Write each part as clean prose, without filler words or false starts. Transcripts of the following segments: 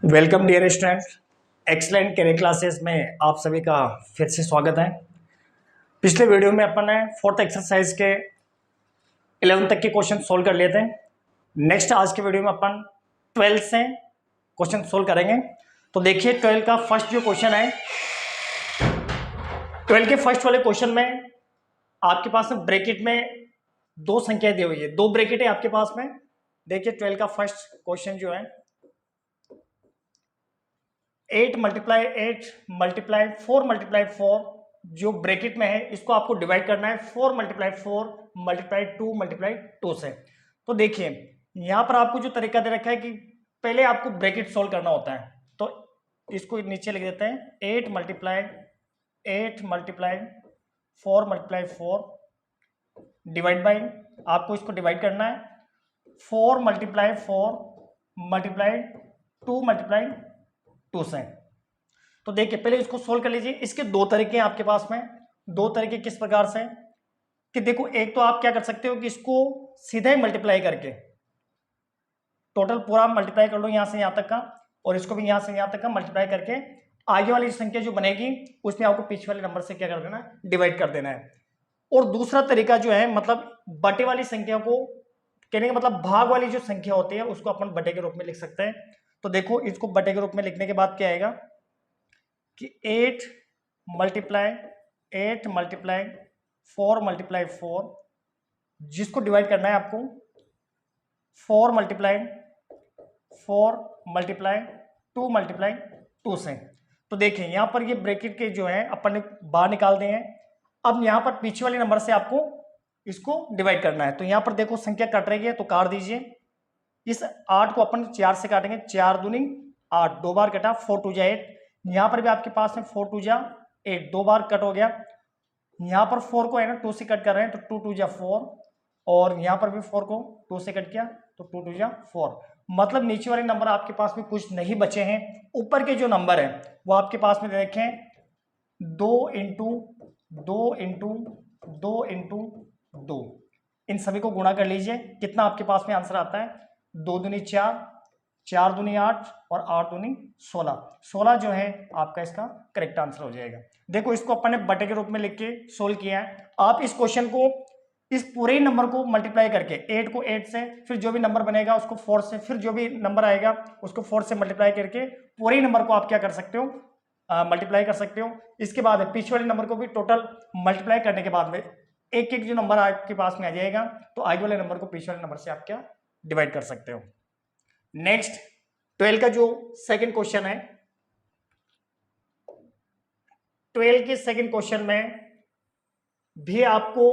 Welcome dear student, excellent career classes में आप सभी का फिर से स्वागत है। पिछले वीडियो में अपन ने फोर्थ एक्सरसाइज के 11 तक के क्वेश्चन सोल्व कर लिए थे। नेक्स्ट आज के वीडियो में अपन 12 से क्वेश्चन सोल्व करेंगे। तो देखिए 12 का फर्स्ट जो क्वेश्चन है, 12 के फर्स्ट वाले क्वेश्चन में आपके पास में ब्रैकेट में दो संख्या दी हुई है, दो ब्रैकेट है आपके पास में। देखिए 12 का फर्स्ट क्वेश्चन जो है 8 मल्टीप्लाई 8 मल्टीप्लाई 4 मल्टीप्लाई 4 जो ब्रैकेट में है इसको आपको डिवाइड करना है 4 मल्टीप्लाई 4 मल्टीप्लाई 2 मल्टीप्लाई 2 से। तो देखिए यहां पर आपको जो तरीका दे रखा है कि पहले आपको ब्रैकेट सॉल्व करना होता है, तो इसको नीचे लिख देते हैं 8 मल्टीप्लाई 4 मल्टीप्लाई 4 डिवाइड बाई, आपको इसको डिवाइड करना है 4 मल्टीप्लाई 4 मल्टीप्लाई 2 मल्टीप्लाई 2 से। तो देखिए पहले इसको सोल्व कर लीजिए। इसके दो तरीके हैं आपके पास में। दो तरीके किस प्रकार से कि देखो, एक तो आप क्या कर सकते हो कि इसको सीधा ही मल्टीप्लाई करके टोटल पूरा मल्टीप्लाई कर लो यहां से यहां तक का, और इसको भी यहां से यहां तक का मल्टीप्लाई करके आगे वाली संख्या जो बनेगी उसमें आपको पीछे वाले नंबर से क्या कर देना है, डिवाइड कर देना है। और दूसरा तरीका जो है मतलब बटे वाली संख्या को कहने का मतलब भाग वाली जो संख्या होती है उसको अपन बटे के रूप में लिख सकते हैं। तो देखो इसको बटे के रूप में लिखने के बाद क्या आएगा कि 8 मल्टीप्लाई 4 मल्टीप्लाई 4, जिसको डिवाइड करना है आपको 4 मल्टीप्लाई 2 मल्टीप्लाई 2 से। तो देखिए यहां पर ये ब्रैकेट के जो है अपन ने बाहर निकाल दिए हैं। अब यहां पर पीछे वाले नंबर से आपको इसको डिवाइड करना है। तो यहां पर देखो संख्या कट रही है तो काट दीजिए। इस 8 को अपन 4 से काटेंगे, 4 दूनी 8, दो बार कटा 4 2 जा 8। यहां पर भी आपके पास में 4 2 जा 8, दो बार कट हो गया। यहां पर 4 को है ना 2 से कट कर रहे हैं तो 2 2 जा 4, और यहां पर भी 4 को 2 से कट किया तो 2 2 जा 4। मतलब नीचे वाले नंबर आपके पास में कुछ नहीं बचे हैं। ऊपर के जो नंबर है वो आपके पास में देखें 2 इंटू 2 इंटू 2 इंटू 2, इन सभी को गुणा कर लीजिए। कितना आपके पास में आंसर आता है, 2 दूनी 4, 4 दूनी 8 और 8 दूनी 16। 16 जो है आपका इसका करेक्ट आंसर हो जाएगा। देखो इसको अपन ने बटे के रूप में लिख के सोल्व किया है। आप इस क्वेश्चन को इस पूरे नंबर को मल्टीप्लाई करके 8 को 8 से, फिर जो भी नंबर बनेगा उसको 4 से, फिर जो भी नंबर आएगा उसको 4 से मल्टीप्लाई करके पूरे नंबर को आप क्या कर सकते हो, मल्टीप्लाई कर सकते हो। इसके बाद पीछे वाले नंबर को भी टोटल मल्टीप्लाई करने के बाद में एक एक जो नंबर आपके पास में आ जाएगा तो आगे वाले नंबर को पीछे वाले नंबर से आप क्या डिवाइड कर सकते हो। नेक्स्ट 12 का जो सेकंड क्वेश्चन है, 12 के सेकंड क्वेश्चन में भी आपको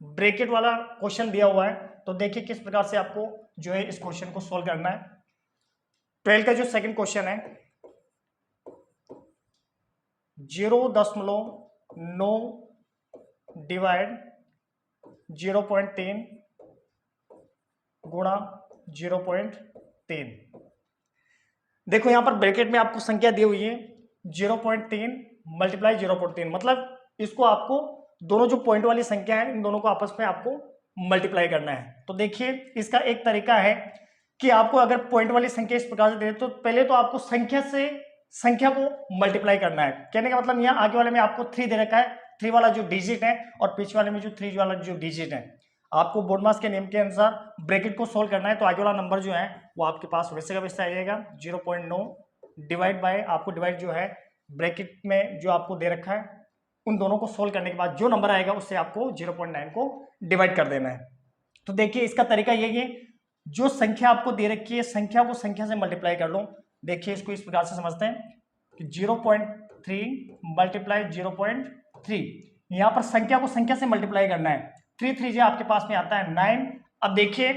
ब्रैकेट वाला क्वेश्चन दिया हुआ है। तो देखिए किस प्रकार से आपको जो है इस क्वेश्चन को सॉल्व करना है। 12 का जो सेकंड क्वेश्चन है 0.9 डिवाइड 0.3 गुणा 0.3। देखो यहां पर ब्रैकेट में आपको संख्या दी हुई है 0.3 मल्टीप्लाई 0.3, मतलब इसको आपको दोनों जो पॉइंट वाली संख्या है इन दोनों को आपस में आपको मल्टीप्लाई करना है। तो देखिए इसका एक तरीका है कि आपको अगर पॉइंट वाली संख्या इस प्रकार से दे तो पहले तो आपको संख्या से संख्या को मल्टीप्लाई करना है। कहने का मतलब यहाँ आगे वाले में आपको 3 दे रखा है, 3 वाला जो डिजिट है, और पीछे वाले में जो 3 वाला जो डिजिट है, आपको बोर्डमास के नियम के अनुसार ब्रैकेट को सोल्व करना है। तो आगे वाला नंबर जो है वो आपके पास वैसे का वैसे आ जाएगा 0.9 डिवाइड बाय, आपको डिवाइड जो है ब्रैकेट में जो आपको दे रखा है उन दोनों को सोल्व करने के बाद जो नंबर आएगा उससे आपको 0.9 को डिवाइड कर देना है। तो देखिए इसका तरीका यही है, जो संख्या आपको दे रखी है संख्या को संख्या से मल्टीप्लाई कर लो। देखिए इसको इस प्रकार से समझते हैं कि 0.3 मल्टीप्लाई 0.3, यहां पर संख्या को संख्या से मल्टीप्लाई करना है। 3 3 जो आपके पास में आता है 9। अब देखिए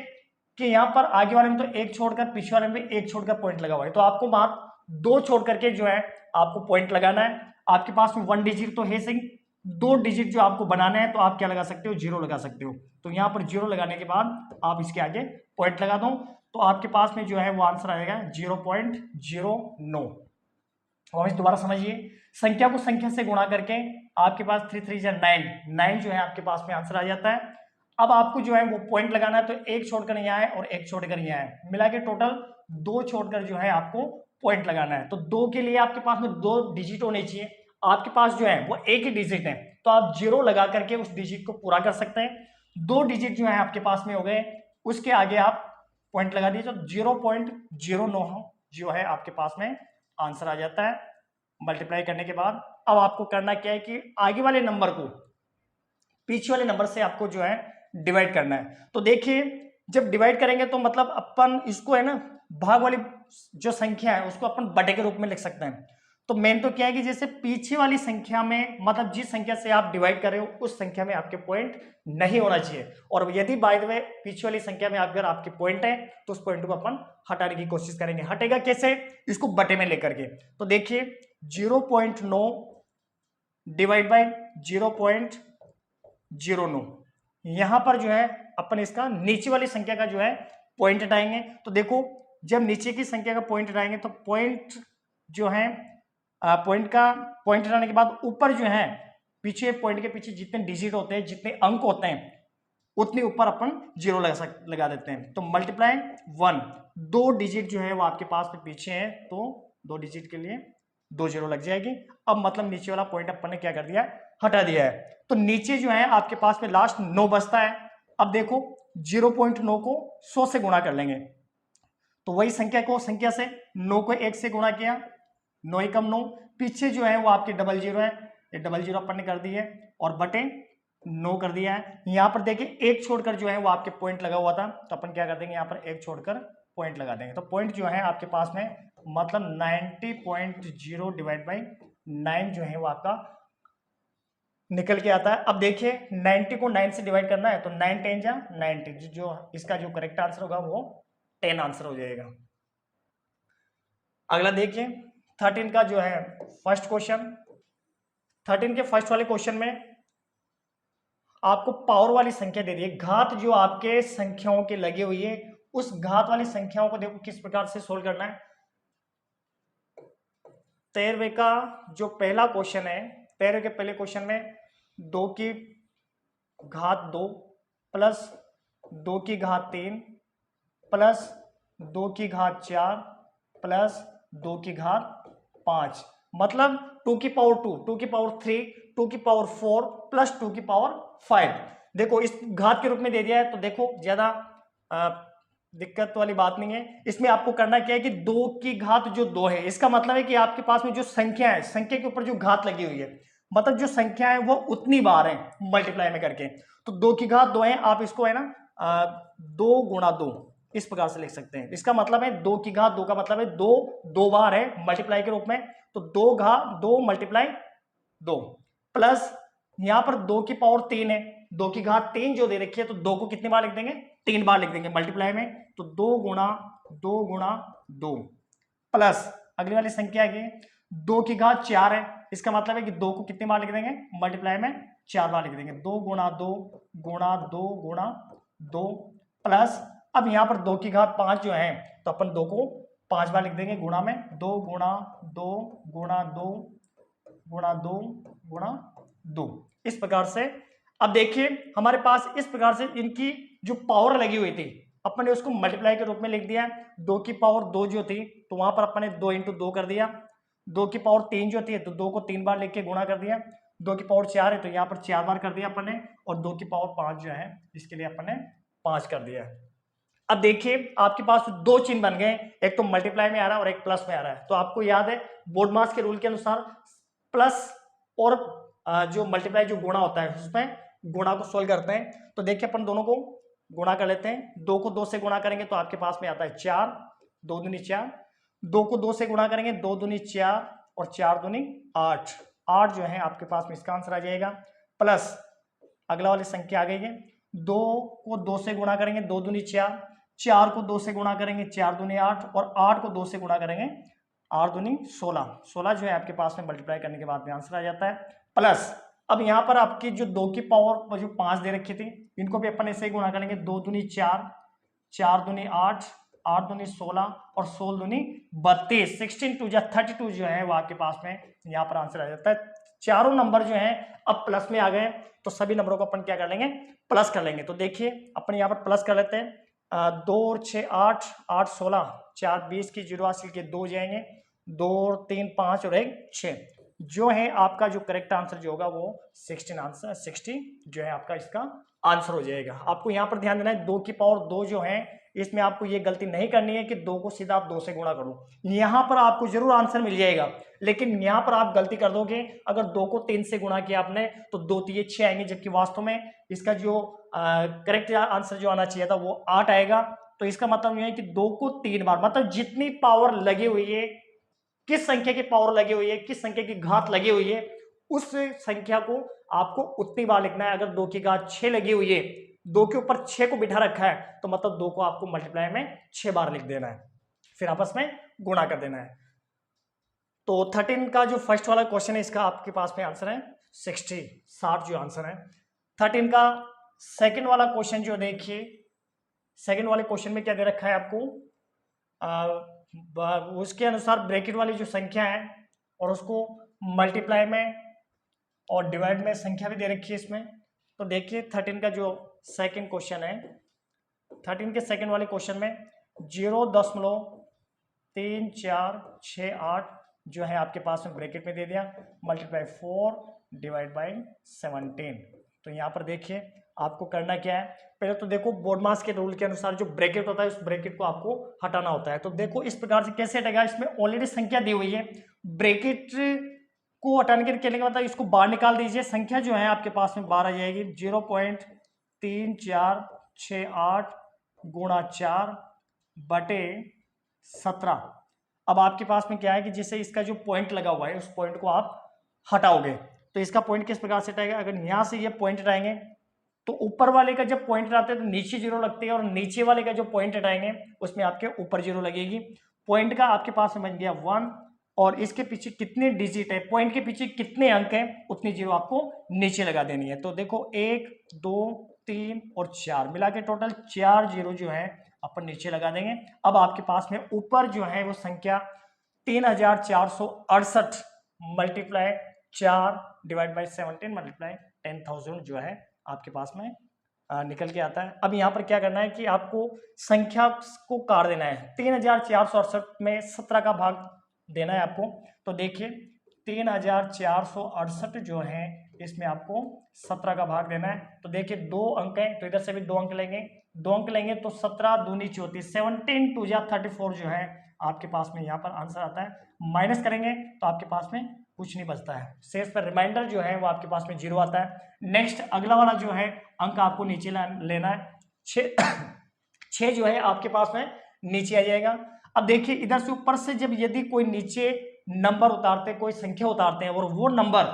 कि यहां पर आगे वाले में तो एक छोड़कर पीछे वाले में एक छोड़कर पॉइंट लगा हुआ है, तो आपको मात्र 2 छोड़ करके जो है आपको पॉइंट लगाना है। आपके पास में 1 डिजिट तो है सही, 2 डिजिट जो आपको बनाना है तो आप क्या लगा सकते हो, 0 लगा सकते हो। तो यहां पर 0 लगाने के बाद आप इसके आगे पॉइंट लगा दो तो आपके पास में जो है वो आंसर आएगा 0.09। और दोबारा समझिए, संख्या को संख्या से गुणा करके आपके पास 3 3 जा 9 जो है आपके पास में आंसर आ जाता है। अब आपको जो है वो पॉइंट लगाना है, तो एक छोड़कर यहाँ है और एक छोड़कर यहाँ है, मिला के टोटल 2 छोड़कर जो है आपको पॉइंट लगाना है। तो 2 के लिए आपके पास में 2 डिजिट होने चाहिए, आपके पास जो है वो एक ही डिजिट है, तो आप 0 लगा करके उस डिजिट को पूरा कर सकते हैं। 2 डिजिट जो है आपके पास में हो गए, उसके आगे आप पॉइंट लगा दीजिए, तो 0.09 जो है आपके पास में आंसर आ जाता है मल्टीप्लाई करने के बाद। अब आपको करना क्या है कि आगे वाले नंबर को पीछे वाले नंबर से आपको जो है डिवाइड करना है। तो देखिए जब डिवाइड करेंगे तो मतलब अपन इसको है ना भाग वाली जो संख्या है उसको अपन बटे के रूप में लिख सकते हैं। तो मेन तो क्या है कि जैसे पीछे वाली संख्या में मतलब जिस संख्या से आप डिवाइड कर रहे हो उस संख्या में आपके पॉइंट नहीं होना चाहिए, और यदि बाय द वे पीछे वाली संख्या में अगर आपके पॉइंट है तो उस पॉइंट को अपन हटाने की कोशिश करेंगे। हटेगा कैसे? इसको बटे में लेकर के। तो देखिए 0.9 डिवाइड बाय 0.09, यहां पर जो है अपन इसका नीचे वाली संख्या का जो है पॉइंट हटाएंगे। तो देखो जब नीचे की संख्या का पॉइंट हटाएंगे तो पॉइंट जो है पॉइंट हटाने के बाद ऊपर जो है पीछे पॉइंट के पीछे जितने डिजिट होते हैं, जितने अंक होते हैं, उतने ऊपर अपन 0 लगा देते हैं। तो मल्टीप्लाई 1, 2 डिजिट जो है वो आपके पास में पीछे है, तो 2 डिजिट के लिए 2 0 लग जाएगी। अब मतलब नीचे वाला पॉइंट अपन ने क्या कर दिया, हटा दिया है। तो नीचे जो है आपके पास में लास्ट 9 बचता है। अब देखो 0.9 को 100 से गुणा कर लेंगे, तो वही संख्या से 9 को 1 से गुणा किया, 9 एकम 9, पीछे जो है वो आपके 00 है, ये 00 अपन ने कर दी है और बटे 9 कर दिया है। यहां पर देखिए एक छोड़कर जो है वो आपके पॉइंट लगा हुआ था, तो अपन क्या कर देंगे यहाँ पर एक छोड़कर पॉइंट लगा देंगे। तो पॉइंट जो है आपके पास में मतलब 90.0 डिवाइड बाई 9 जो है वो आपका निकल के आता है। अब देखिए 90 को 9 से डिवाइड करना है, तो 9 10 जा 90, जो इसका जो करेक्ट आंसर होगा वो 10 आंसर हो जाएगा। अगला देखिए 13 का जो है फर्स्ट क्वेश्चन। 13 के फर्स्ट वाले क्वेश्चन में आपको पावर वाली संख्या दे दी है, घात जो आपके संख्याओं के लगी हुई है उस घात वाली संख्याओं को देखो किस प्रकार से सोल्व करना है। 13वें का जो पहला क्वेश्चन है, 13वें के पहले क्वेश्चन में 2 की घात 2 प्लस 2 की घात 3 प्लस 2 की घात 4 प्लस 2 की घात 5, मतलब 2 की पावर 2, 2 की पावर 3, 2 की पावर 4 प्लस 2 की पावर 5। देखो इस घात के रूप में दे दिया है, तो देखो ज्यादा दिक्कत वाली बात नहीं है। इसमें आपको करना क्या है कि 2 की घात जो 2 है, इसका मतलब है कि आपके पास में जो संख्या है, संख्या के ऊपर जो घात लगी हुई है, मतलब जो संख्या है वो उतनी बार है मल्टीप्लाई में करके। तो 2 की घात 2 है, आप इसको है ना 2 गुणा 2 इस प्रकार से लिख सकते हैं। इसका मतलब है 2 की घात 2 का मतलब है 2 बार है मल्टीप्लाई के रूप में, तो 2 मल्टीप्लाई 2 प्लस यहां पर 2 की पावर 3 है, 2 की घात 3 जो दे रखी है, तो 2 को कितने बार लिख देंगे, 3 बार लिख देंगे मल्टीप्लाई में। तो 2 गुणा 2 प्लस अगली वाली संख्या है 2 की घात 4 है, इसका मतलब है कि 2 को कितने बार लिख देंगे मल्टीप्लाई में, 4 बार लिख देंगे। 2 गुणा 2 गुणा 2 गुणा 2 प्लस अब यहां पर 2 की घात 5 जो है, तो अपन 2 को 5 बार लिख देंगे गुणा में, 2 गुणा 2 गुणा 2 गुणा 2 गुणा 2 इस प्रकार से। अब देखिए हमारे पास इस प्रकार से इनकी जो पावर लगी हुई थी अपन ने उसको मल्टीप्लाई के रूप में लिख दिया। 2 की पावर 2 जो थी तो वहां पर अपन ने 2 इंटू 2 कर दिया, 2 की पावर 3 जो थी तो 2 को 3 बार लिख के गुणा कर दिया, 2 की पावर 4 है तो यहाँ पर 4 बार कर दिया अपन ने, और 2 की पावर 5 जो है इसके लिए अपन ने 5 कर दिया। अब देखिए आपके पास 2 चिन्ह बन गए, एक तो मल्टीप्लाई में आ रहा है और एक प्लस में आ रहा है। तो आपको याद है बोर्ड मास के रूल के अनुसार प्लस और जो मल्टीप्लाई जो गुणा होता है उसमें गुणा को सोल्व करते हैं। तो देखिए अपन दोनों को गुणा कर लेते हैं। 2 को 2 से गुणा करेंगे तो आपके पास में आता है 4, 2 दूनी 4, 2 को 2 से गुणा करेंगे 2 दूनी 4 और 4 दूनी 8, 8 जो है आपके पास में इसका आंसर आ जाएगा। प्लस अगला वाली संख्या आ गई है, 2 को 2 से गुणा करेंगे 2 दूनी 4, 4 को 2 से गुणा करेंगे 4 दूनी 8 और 8 को 2 से गुणा करेंगे 8 दूनी 16, 16 जो है आपके पास में मल्टीप्लाई करने के बाद में आंसर आ जाता है। प्लस अब यहाँ पर आपकी जो 2 की पावर जो 5 दे रखी थी इनको भी अपन ऐसे ही गुणा करेंगे, 2 दूनी 4, 4 दूनी 8, 8 दूनी 16 और 16 दूनी 32, 16 टू जा 32 जो है वो आपके पास में यहाँ पर आंसर आ जाता है। चारों नंबर जो है अब प्लस में आ गए, तो सभी नंबरों को अपन क्या कर लेंगे प्लस कर लेंगे। तो देखिए अपन यहाँ पर प्लस कर लेते हैं, 2 और 6 8, 8 16, 4 20 की जीरो हासिल के 2 जाएंगे, 2 और 3 5 और 1 6। जो है आपका जो करेक्ट आंसर जो होगा वो 16 आंसर 60 जो है आपका इसका आंसर हो जाएगा। आपको यहाँ पर ध्यान देना है 2 की पावर 2 जो है इसमें आपको ये गलती नहीं करनी है कि 2 को सीधा आप 2 से गुणा करो। यहाँ पर आपको जरूर आंसर मिल जाएगा, लेकिन यहाँ पर आप गलती कर दोगे। अगर 2 को 3 से गुणा किया आपने तो 2 3 6 आएंगे, जबकि वास्तव में इसका जो करेक्ट आंसर जो आना चाहिए था वो 8 आएगा। तो इसका मतलब यह है कि 2 को 3 बार, मतलब जितनी पावर लगी हुई है, किस संख्या की पावर लगी हुई है, किस संख्या की घात लगी हुई है, उस संख्या को आपको उतनी बार लिखना है। अगर 2 की घात 6 लगी हुई है, 2 के ऊपर 6 को बिठा रखा है, तो मतलब 2 को आपको मल्टीप्लाई में 6 बार लिख देना है, फिर आपस में गुणा कर देना है। तो 13 का जो फर्स्ट वाला क्वेश्चन है इसका आपके पास में आंसर है 60 जो आंसर है। 13 का सेकंड वाला क्वेश्चन जो देखिए, सेकंड वाले क्वेश्चन में क्या दे रखा है आपको, उसके अनुसार ब्रैकेट वाली जो संख्या है और उसको मल्टीप्लाई में और डिवाइड में संख्या भी दे रखी है इसमें। तो देखिए 13 का जो सेकंड क्वेश्चन है, 13 के सेकंड वाले क्वेश्चन में 0.3468 जो है आपके पास में ब्रैकेट में दे दिया, मल्टीप्लाई 4 डिवाइड बाई 17। तो यहाँ पर देखिए आपको करना क्या है, पहले तो देखो बोर्डमास के रूल के अनुसार जो ब्रैकेट होता है उस ब्रैकेट को आपको हटाना होता है। तो देखो इस प्रकार से कैसे हटेगा, इसमें ऑलरेडी संख्या दी हुई है, ब्रैकेट को हटाने के लिए मतलब इसको बाहर निकाल दीजिए। संख्या जो है आपके पास में बाहर आ जाएगी, 0.3468 गुणा 4 बटे 17। अब आपके पास में क्या है कि जैसे इसका जो पॉइंट लगा हुआ है उस पॉइंट को आप हटाओगे, तो इसका पॉइंट किस प्रकार से हटाएगा, अगर यहां से ये पॉइंट हटाएंगे तो ऊपर वाले का जब पॉइंट हटाते हैं तो नीचे जीरो लगती है, और नीचे वाले का जो पॉइंट हटाएंगे उसमें आपके ऊपर जीरो लगेगी। पॉइंट का आपके पास में बन गया 1, और इसके पीछे कितने डिजिट है, पॉइंट के पीछे कितने अंक हैं, उतनी जीरो आपको नीचे लगा देनी है। तो देखो 1 2 3 और 4 मिला के टोटल 4 जीरो जो है अपन नीचे लगा देंगे। अब आपके पास में ऊपर जो है वो संख्या 3468 मल्टीप्लाई 4 डिवाइड बाई 17 मल्टीप्लाई 10,000 जो है आपके पास में निकल के आता है। अब यहाँ पर क्या करना है कि आपको संख्या को काट देना है, 3468 में 17 का भाग देना है आपको। तो देखिए 3468 जो है इसमें आपको 17 का भाग देना है। तो देखिए 2 अंक है तो इधर से भी 2 अंक लेंगे, 2 अंक लेंगे तो 17 दूनी 34, 17 2 जा 34 जो है आपके पास में यहाँ पर आंसर आता है। माइनस करेंगे तो आपके पास में कुछ नहीं बचता है, शेष पर रिमाइंडर जो है वो आपके पास में 0 आता है। नेक्स्ट अगला वाला जो है अंक आपको नीचे लेना है, 6 जो है आपके पास में नीचे आ जाएगा। अब देखिए इधर से ऊपर से जब यदि कोई नीचे नंबर उतारते, कोई संख्या उतारते हैं और वो नंबर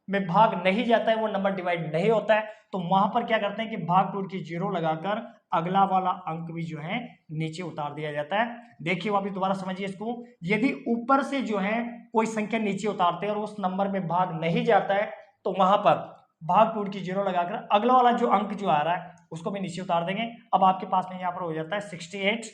में भाग नहीं जाता है, वो नंबर डिवाइड नहीं होता है, तो वहां पर क्या करते हैं कि भाग टूट की 0 लगाकर अगला वाला अंक भी जो है नीचे उतार दिया जाता है। देखिए अभी दोबारा समझिए इसको, यदि ऊपर से जो है कोई संख्या नीचे उतारते हैं और उस नंबर में भाग नहीं जाता है, तो वहां पर भाग टूट की 0 लगाकर अगला वाला जो अंक जो आ रहा है उसको भी नीचे उतार देंगे। अब आपके पास में यहाँ पर हो जाता है 68,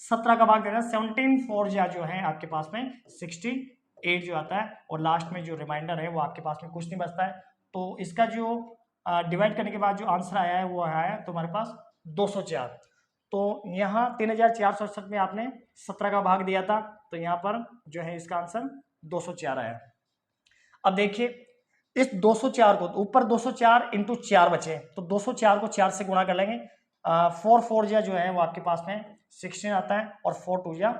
17 का भाग देना 17 4 जो है आपके पास में 68 जो आता है, और लास्ट में जो रिमाइंडर है वो आपके पास में कुछ नहीं बचता है। तो इसका जो डिवाइड करने के बाद जो आंसर आया है वो आया है तुम्हारे पास 204। तो यहाँ 3468 में आपने 17 का भाग दिया था, तो यहाँ पर जो है इसका आंसर 204 आया। अब देखिए इस 204 को ऊपर 204 इंटू 4 बचे, तो 204 को 4 से गुणा कर लेंगे, 4 4 जो है वो आपके पास में 16 आता है, और 4 2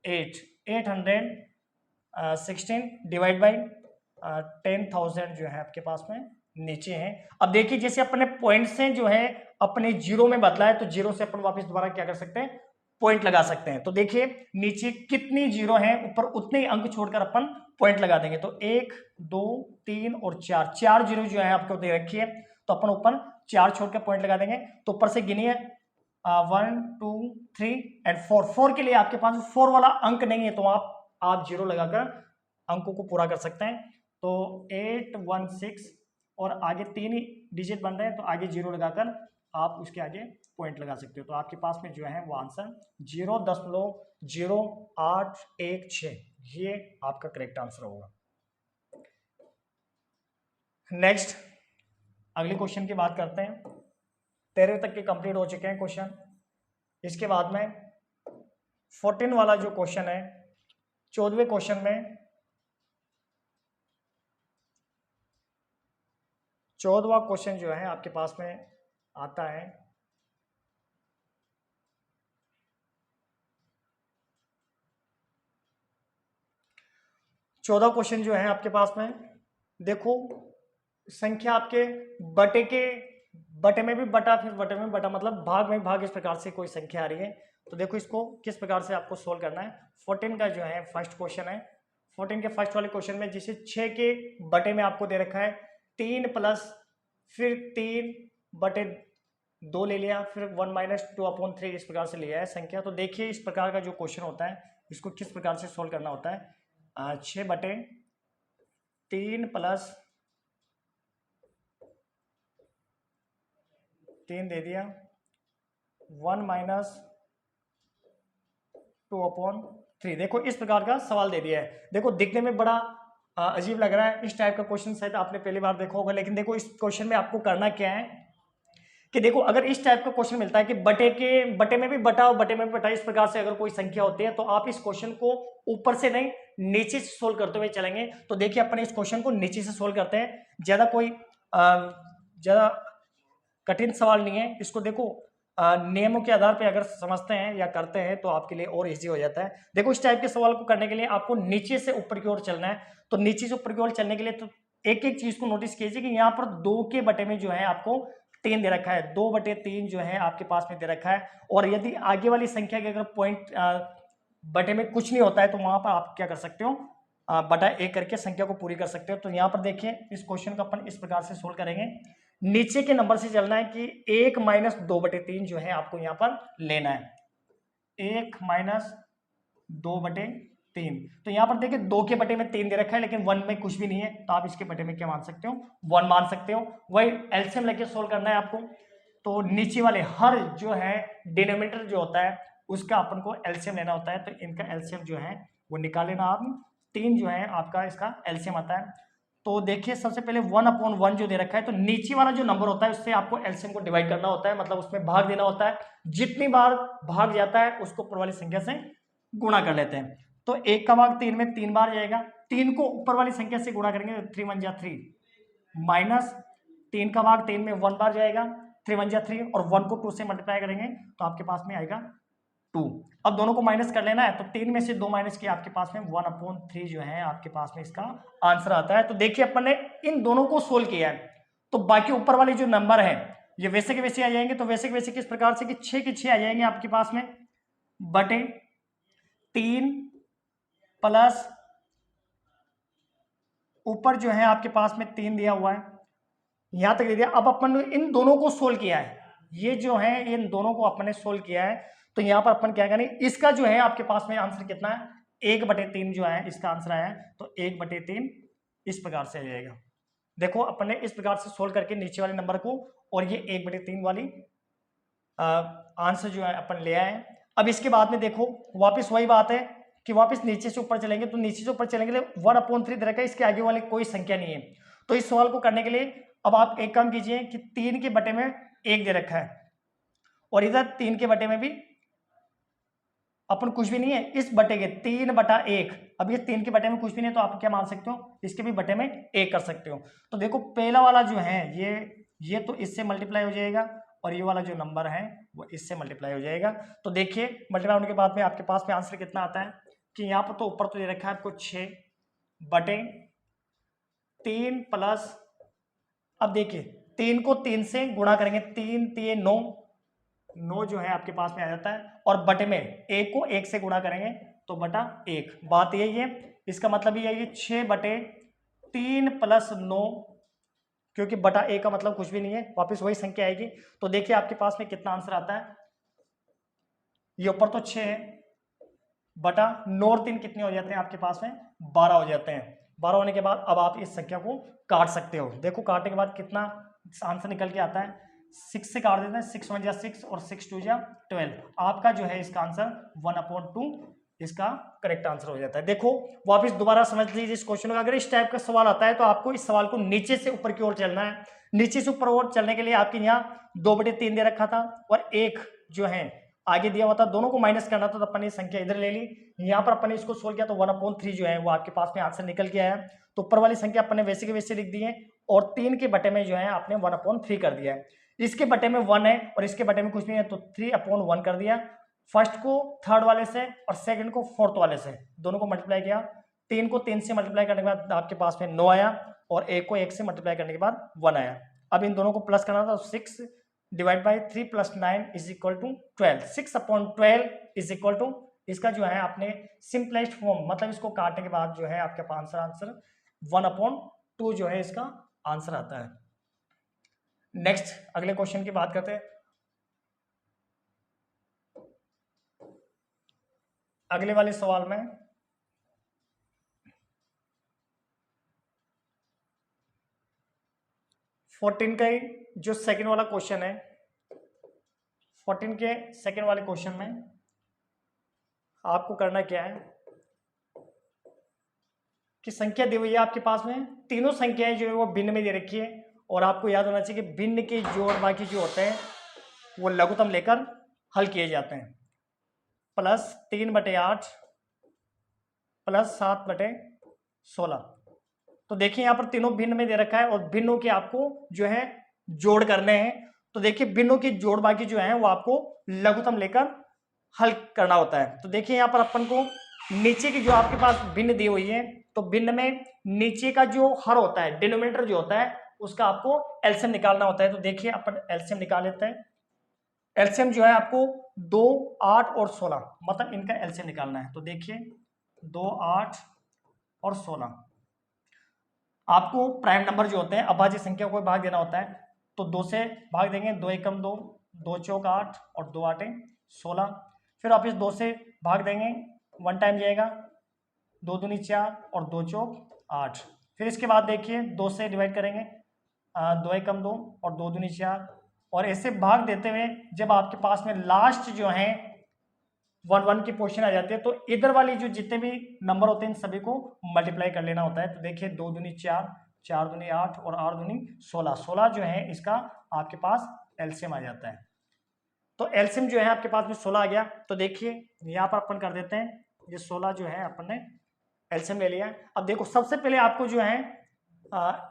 8, 816 डिवाइड बाई 10,000 जो है आपके पास में नीचे है। अब देखिए जैसे अपने पॉइंट से जो है अपने जीरो में बदला है, तो जीरो से अपन वापस दोबारा क्या कर सकते हैं, पॉइंट लगा सकते हैं। तो देखिए नीचे कितनी जीरो है, ऊपर उतने ही अंक छोड़कर अपन पॉइंट लगा देंगे। तो 1 2 3 और 4, 4 जीरो जो है आपको दे रखी है, तो अपन ऊपर 4 छोड़कर पॉइंट लगा देंगे। तो ऊपर से गिनिए 1 2 3 एंड 4 के लिए आपके पास 4 वाला अंक नहीं है, तो आप जीरो लगाकर अंकों को पूरा कर सकते हैं। तो 816 और आगे 3 ही डिजिट बन रहे हैं, तो आगे जीरो लगाकर आप उसके आगे पॉइंट लगा सकते हो। तो आपके पास में जो है वो आंसर 0.0816 ये आपका करेक्ट आंसर होगा। नेक्स्ट अगले क्वेश्चन की बात करते हैं। 13 तक के कंप्लीट हो चुके हैं क्वेश्चन। इसके बाद में 14 वाला जो क्वेश्चन है, 14वें क्वेश्चन में 14वां क्वेश्चन जो है आपके पास में आता है, चौदह क्वेश्चन जो है आपके पास में, देखो संख्या आपके बटे में भी बटा, फिर बटे में बटा, मतलब भाग में भाग, इस प्रकार से कोई संख्या आ रही है। तो देखो इसको किस प्रकार से आपको सोल्व करना है। 14 का जो है फर्स्ट क्वेश्चन है, 14 के फर्स्ट वाले क्वेश्चन में जिसे 6 के बटे में आपको दे रखा है 3 प्लस फिर 3 बटे 2 ले लिया, फिर 1 माइनस 2/3 इस प्रकार से लिया है संख्या। तो देखिए इस प्रकार का जो क्वेश्चन होता है इसको किस प्रकार से सोल्व करना होता है। 6 बटे 3 प्लस 3 दे दिया, 1 माइनस 2/3। देखो इस प्रकार का सवाल दे दिया है। देखो दिखने में बड़ा अजीब लग रहा है, इस टाइप का क्वेश्चन शायद आपने पहली बार देखा होगा, लेकिन देखो इस क्वेश्चन में आपको करना क्या है कि देखो अगर इस टाइप का क्वेश्चन मिलता है कि बटे में भी बटा और बटे में भी बटा, इस प्रकार से अगर कोई संख्या होती है तो आप इस क्वेश्चन को ऊपर से नहीं नीचे से सोल्व करते हुए चलेंगे। तो देखिए अपन इस क्वेश्चन को नीचे से सोल्व करते हैं, ज्यादा कोई ज्यादा कठिन सवाल नहीं है। इसको देखो नियमों के आधार पे अगर समझते हैं या करते हैं तो आपके लिए और इजी हो जाता है। देखो इस टाइप के सवाल को करने के लिए आपको नीचे से ऊपर की ओर चलना है। तो नीचे से ऊपर की ओर चलने के लिए तो एक एक चीज को नोटिस कीजिए कि यहाँ पर 2 के बटे में जो है आपको 3 दे रखा है, 2/3 जो है आपके पास में दे रखा है। और यदि आगे वाली संख्या के अगर पॉइंट बटे में कुछ नहीं होता है तो वहां पर आप क्या कर सकते हो, बटा 1 करके संख्या को पूरी कर सकते हो। तो यहाँ पर देखिए इस क्वेश्चन को अपन इस प्रकार से सोल्व करेंगे, नीचे के नंबर से चलना है कि 1 माइनस 2/3 जो है आपको यहाँ पर लेना है, 1 माइनस 2/3। तो यहाँ पर देखिए 2 के बटे में 3 दे रखा है लेकिन 1 में कुछ भी नहीं है, तो आप इसके बटे में क्या मान सकते हो, 1 मान सकते हो। वही एलसीएम लेके सोल्व करना है आपको। तो नीचे वाले हर जो है डिनोमिनेटर जो होता है उसका अपन को एलसीएम लेना होता है। तो इनका एलसीएम जो है वो निकाल लेना आप, 3 जो है आपका इसका एलसीएम आता है। तो देखिए सबसे पहले 1/1 जो दे रखा है, तो नीचे वाला जो नंबर होता है उससे आपको एलसीएम को डिवाइड करना होता है, मतलब उसमें भाग देना होता है। जितनी बार भाग जाता है उसको ऊपर वाली संख्या से गुणा कर लेते हैं। तो 1 का भाग 3 में 3 बार जाएगा, 3 को ऊपर वाली संख्या से गुणा करेंगे तो 3 1 3, माइनस 3 का भाग 3 में 1 बार जाएगा, 3 1 3, और 1 को 2 से मल्टीप्लाई करेंगे तो आपके पास में आएगा 2। अब दोनों को माइनस कर लेना है, तो 3 में से 2 माइनस किया, आपके पास में 1/3 जो है आपके पास में इसका आंसर आता है। तो देखिए अपन ने इन दोनों को सोल्व किया है, तो बाकी ऊपर वाले जो नंबर है ये वैसे के वैसे आ जाएंगे। तो वैसे के वैसे किस प्रकार से कि 6 के 6 आ जाएंगे आपके पास में, बटे 3 प्लस ऊपर जो है आपके पास में 3 दिया हुआ है, यहां तक दे दिया। अब अपन ने इन दोनों को सोल्व किया है, ये जो है इन दोनों को अपन ने सोल्व किया है। तो यहां पर अपन क्या करें, इसका जो है आपके पास में आंसर कितना है, 1/3 जो है इसका आंसर आया है। तो 1/3 इस प्रकार से आ जाएगा। देखो अपन ने इस प्रकार से सोल्व करके नीचे वाले नंबर को और ये 1/3 वाली आंसर जो है अपन ले आए। अब इसके बाद में देखो वापस वही बात है कि वापस नीचे से ऊपर चलेंगे, तो नीचे से ऊपर चलेंगे 1/3 दे रखा है, इसके आगे वाले कोई संख्या नहीं है। तो इस सवाल को करने के लिए अब आप एक काम कीजिए कि 3 के बटे में 1 दे रखा है और इधर 3 के बटे में भी अपन कुछ भी नहीं है, इस बटे के 3/1। अब ये 3 के बटे में कुछ भी नहीं, तो आप क्या मान सकते हो, इसके भी बटे में 1 कर सकते हो। तो देखो पहला वाला जो है ये तो इससे मल्टीप्लाई हो जाएगा और ये वाला जो नंबर है वो इससे मल्टीप्लाई हो जाएगा। तो देखिए मल्टीप्लाई होने के बाद में आपके पास में आंसर कितना आता है कि यहाँ पर तो ऊपर तो दे रखा है आपको 6/3 प्लस, अब देखिए 3 को 3 से गुणा करेंगे, 3 3 9 जो है आपके पास में आ जाता है, और बटे में 1 को 1 से गुणा करेंगे तो बटा 1। बात यही है, इसका मतलब ये है कि 6/3 प्लस 9, क्योंकि बटा 1 का मतलब कुछ भी नहीं है, वापस वही संख्या आएगी। तो देखिए आपके पास में कितना आंसर आता है, ये ऊपर तो 6 है, बटा 9 और 3 कितने हो जाते हैं आपके पास में, 12 हो जाते हैं। 12 होने के बाद अब आप इस संख्या को काट सकते हो। देखो काटने के बाद कितना आंसर निकल के आता है, 6 से काट देते हैं, 6 1 6 और 6 2 12। आपका जो है इसका आंसर 1/2 इसका करेक्ट आंसर हो जाता है। देखो वापस दोबारा समझ लीजिए इस क्वेश्चन को, अगर इस टाइप का सवाल आता है तो आपको इस सवाल को नीचे से ऊपर की ओर चलना है। नीचे से ऊपर ओर चलने के लिए आपके यहाँ 2/3 दे रखा था और 1 जो है आगे दिया हुआ था, दोनों को माइनस करना था तो अपन ने संख्या इधर ले ली, यहाँ पर अपन ने इसको सोल्व किया तो 1/3 जो है वो आपके पास में आंसर निकल के आया। तो ऊपर वाली संख्या अपन ने वैसे के वैसे लिख दी है और 3 के बटे में जो है आपने 1/3 कर दिया है। इसके बटे में 1 है और इसके बटे में कुछ नहीं है तो 3/1 कर दिया। फर्स्ट को थर्ड वाले से और सेकंड को फोर्थ वाले से, दोनों को मल्टीप्लाई किया। 3 को 3 से मल्टीप्लाई करने के बाद आपके पास में 9 आया और 1 को 1 से मल्टीप्लाई करने के बाद 1 आया। अब इन दोनों को प्लस करना था, 6 divide by 3 + 9 is equal to 12। 6/12 is equal to, इसका जो है आपने सिंपलेस्ट फॉर्म, मतलब इसको काटने के बाद जो है आपके पास आंसर 1/2 जो है इसका आंसर आता है। नेक्स्ट अगले क्वेश्चन की बात करते हैं। अगले वाले सवाल में 14 का जो सेकंड वाला क्वेश्चन है, 14 के सेकंड वाले क्वेश्चन में आपको करना क्या है कि संख्या दी हुई है आपके पास में, तीनों संख्याएं जो है वो भिन्न में दे रखी है और आपको याद होना चाहिए कि भिन्न के जोड़ बाकी जो होते हैं वो लघुत्तम लेकर हल किए जाते हैं। +3/8 +7/16। तो देखिए यहाँ पर तीनों भिन्न में दे रखा है और भिन्नों के आपको जो है जोड़ करने हैं। तो देखिए भिन्नों की जोड़ बाकी जो है वो आपको लघुत्तम लेकर हल करना होता है। तो देखिए यहाँ पर अपन को नीचे की जो आपके पास भिन्न दी हुई है, तो भिन्न में नीचे का जो हर होता है, डिनोमिनेटर जो होता है, उसका आपको एलसीएम निकालना होता है। तो देखिए अपन एलसीएम निकाल लेते हैं। एलसीएम जो है आपको 2, 8 और 16, मतलब इनका एलसीएम निकालना है। तो देखिए 2, 8 और 16 आपको प्राइम नंबर जो होते हैं, अभाज्य संख्या को भाग देना होता है। तो 2 से भाग देंगे, 2 एकम 2, 2 चौक 8 और 2 8 16। फिर आप इस 2 से भाग देंगे, 1 टाइम जाएगा, 2 दूनी 4 और 2 चौक 8। फिर इसके बाद देखिए 2 से डिवाइड करेंगे, 2 एकम 2 और 2 दूनी 4, और ऐसे भाग देते हुए जब आपके पास में लास्ट जो है 1 1 की पोजीशन आ जाती है तो इधर वाली जो जितने भी नंबर होते हैं इन सभी को मल्टीप्लाई कर लेना होता है। तो देखिए 2 दूनी 4, 4 दूनी 8 और 8 दूनी 16, 16 जो है इसका आपके पास एलसीएम आ जाता है। तो एलसीएम जो है आपके पास में 16 आ गया। तो देखिए यहाँ पर अपन कर देते हैं, ये 16 जो है अपन ने एलसीएम ले लिया है। अब देखो सबसे पहले आपको जो है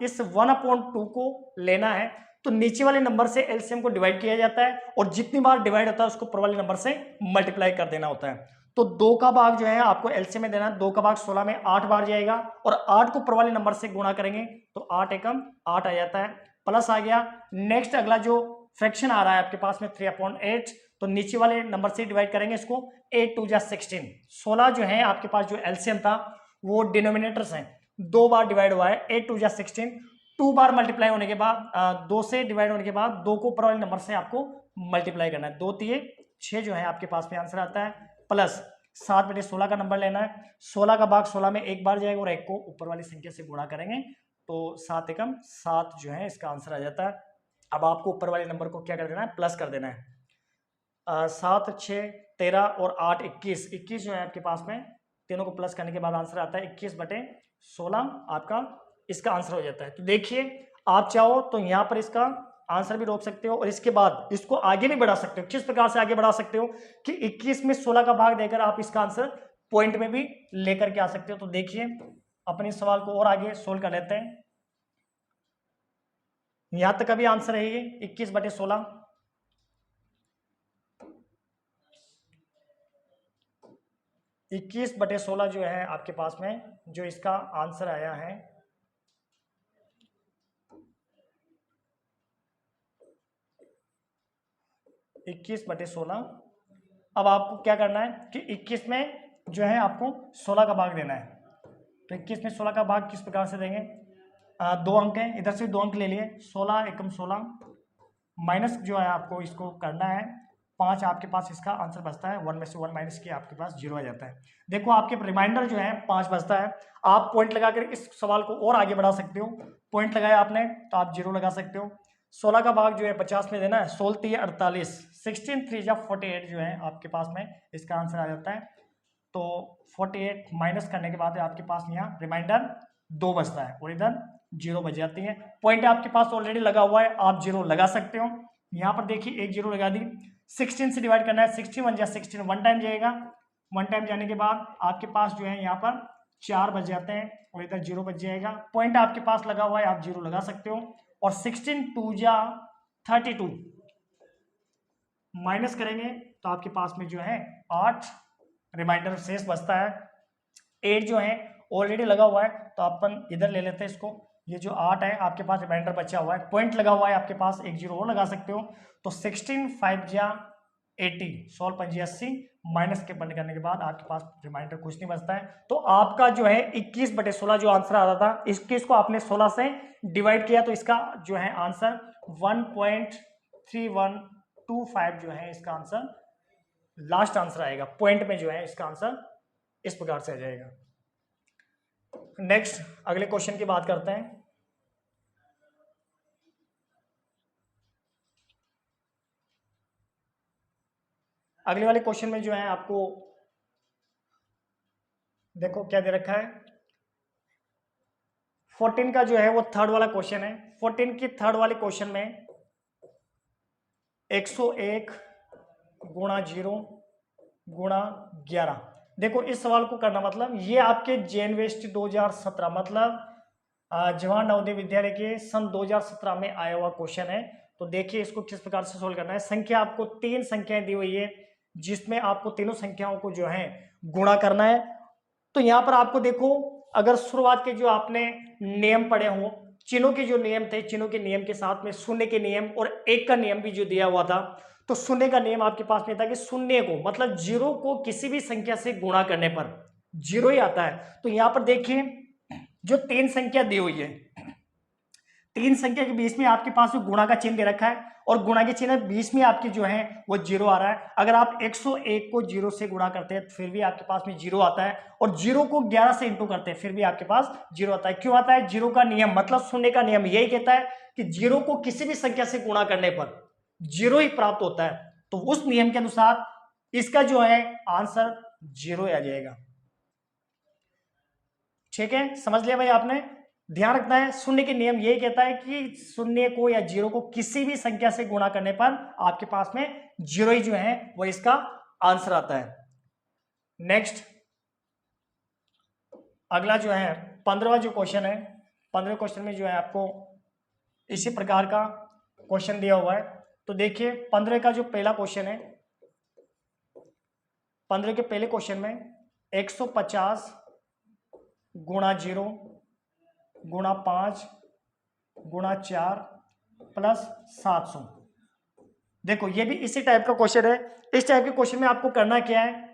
इस 1/2 को लेना है। तो नीचे वाले नंबर से एलसीएम को डिवाइड किया जाता है और जितनी बार डिवाइड होता है उसको ऊपर वाले नंबर से मल्टीप्लाई कर देना होता है। तो 2 का भाग जो है आपको एलसीएम में देना है। 2 का भाग 16 में 8 बार जाएगा और 8 को ऊपर वाले नंबर से गुणा करेंगे तो 8 एकम 8 आ जाता है, प्लस आ गया। नेक्स्ट अगला जो फ्रैक्शन आ रहा है आपके पास में 3/8, तो नीचे वाले नंबर से डिवाइड करेंगे इसको, 8 2 जा 16। 16 जो है आपके पास जो एलसीएम था वो डिनोमिनेटर्स हैं, 2 बार डिवाइड हुआ है, 8 2 जा 16। 2 बार मल्टीप्लाई होने के बाद 2 से डिवाइड होने के बाद 2 को ऊपर वाले नंबर से आपको मल्टीप्लाई करना है। 2 3 6 जो है आपके पास में आंसर आता है, प्लस 7/16 का नंबर लेना है। 16 का भाग 16 में एक बार जाएगा और 1 को ऊपर वाली संख्या से गुणा करेंगे तो 7 एकम 7 जो है इसका आंसर आ जाता है। अब आपको ऊपर वाले नंबर को क्या कर देना है, प्लस कर देना है। 7 6 13 और 8 21, 21 जो है आपके पास में, तीनों को प्लस करने के बाद आंसर आता है 21/16 आपका इसका आंसर हो जाता है। तो देखिए आप चाहो तो यहाँ पर इसका आंसर भी रोक सकते हो और इसके बाद इसको आगे भी बढ़ा सकते हो। किस प्रकार से आगे बढ़ा सकते हो कि 21 में 16 का भाग देकर आप इसका आंसर पॉइंट में भी लेकर के आ सकते हो। तो देखिए अपने सवाल को और आगे सोल्व कर लेते हैं। यहां तक का भी आंसर है ये 21/16। इक्कीस बटे 16 जो है आपके पास में जो इसका आंसर आया है 21/16। अब आपको क्या करना है कि 21 में जो है आपको 16 का भाग देना है। तो 21 में 16 का भाग किस प्रकार से देंगे, 2 अंक हैं, इधर से 2 अंक ले लिए, 16 एकम 16 माइनस जो है आपको इसको करना है 5, आपके पास इसका आंसर बचता है, 1 में से 1 माइनस किया आपके पास 0 आ जाता है। देखो आपके रिमाइंडर जो है 5 बचता है। आप पॉइंट लगाकर इस सवाल को और आगे बढ़ा सकते हो। पॉइंट लगाया आपने तो आप 0 लगा सकते हो। 16 का भाग जो है 50 में देना है, 16 3 48, 16 3 जा 48 जो है आपके पास में इसका आंसर आ जाता है। तो 48 माइनस करने के बाद आपके पास यहाँ रिमाइंडर 2 बचता है और इधर 0 बच जाती है। पॉइंट आपके पास ऑलरेडी लगा हुआ है, आप 0 लगा सकते हो। यहाँ पर देखिए एक जीरो लगा दी, 16 से डिवाइड करना है, 16 1 जा 16, वन टाइम जाएगा, वन टाइम जाने के बाद आपके पास जो है यहाँ पर 4 बच जाते हैं और इधर जीरो बच जाएगा। पॉइंट आपके पास लगा हुआ है, आप जीरो लगा सकते हो। और 16 2 जा 32 माइनस करेंगे तो आपके पास में जो है 8 रिमाइंडर शेष बचता है। 8 जो है ऑलरेडी लगा हुआ है तो अपन इधर ले लेते हैं इसको, ये जो 8 है आपके पास रिमाइंडर बचा हुआ है, पॉइंट लगा हुआ है आपके पास, एक जीरो और लगा सकते हो। तो 16 5 जा 80, 16 5 80 माइनस के बंद करने के बाद आपके पास रिमाइंडर कुछ नहीं बचता है। तो आपका जो है 21/16 जो आंसर आ रहा था, 21 को आपने 16 से डिवाइड किया तो इसका जो है आंसर 1.3125 जो है इसका आंसर लास्ट आंसर आएगा। पॉइंट में जो है इसका आंसर इस प्रकार से आ जाएगा। नेक्स्ट अगले क्वेश्चन की बात करते हैं। अगले वाले क्वेश्चन में जो है आपको देखो क्या दे रखा है, 14 का जो है वो थर्ड वाला क्वेश्चन है। 14 की थर्ड वाले क्वेश्चन में 101 गुणा 0 गुणा 11। देखो इस सवाल को करना मतलब ये आपके जेन वेस्ट 2017 मतलब जवाहर नवोदय विद्यालय के सन 2017 में आया हुआ क्वेश्चन है। तो देखिए इसको किस प्रकार से सोल्व करना है। संख्या आपको 3 संख्याएं दी हुई है जिसमें आपको तीनों संख्याओं को जो है गुणा करना है। तो यहाँ पर आपको देखो अगर शुरुआत के जो आपने नियम पढ़े हो, चिन्हों के जो नियम थे, चिन्हों के नियम के साथ में शून्य के नियम और एक का नियम भी जो दिया हुआ था, तो शून्य का नियम आपके पास में था कि शून्य को मतलब जीरो को किसी भी संख्या से गुणा करने पर जीरो ही आता है। तो यहाँ पर देखिए जो 3 संख्या दी हुई है, 3 संख्या के बीच में आपके पास गुणा का चिन्ह दे रखा है और गुणा के चिन्ह बीच में आपकी जो है वो जीरो आ रहा है। अगर आप 101 को जीरो से गुणा करते हैं फिर भी आपके पास में जीरो आता है और जीरो को 11 से इंटू करते हैं फिर भी आपके पास जीरो आता है। क्यों आता है? जीरो का नियम मतलब शून्य का नियम यही कहता है कि जीरो को किसी भी संख्या से गुणा करने पर जीरो ही प्राप्त होता है। तो उस नियम के अनुसार इसका जो है आंसर जीरो आ जाएगा। ठीक है, समझ लिया भाई आपने। ध्यान रखना है शून्य के नियम यही कहता है कि शून्य को या जीरो को किसी भी संख्या से गुणा करने पर आपके पास में जीरो ही जो है वो इसका आंसर आता है। नेक्स्ट अगला जो है 15वां जो क्वेश्चन है, 15वें क्वेश्चन में जो है आपको इसी प्रकार का क्वेश्चन दिया हुआ है। तो देखिए 15 का जो पहला क्वेश्चन है, 15 के पहले क्वेश्चन में 150 गुणा 0 गुणा 5 गुणा 4 प्लस 700। देखो ये भी इसी टाइप का क्वेश्चन है। इस टाइप के क्वेश्चन में आपको करना क्या है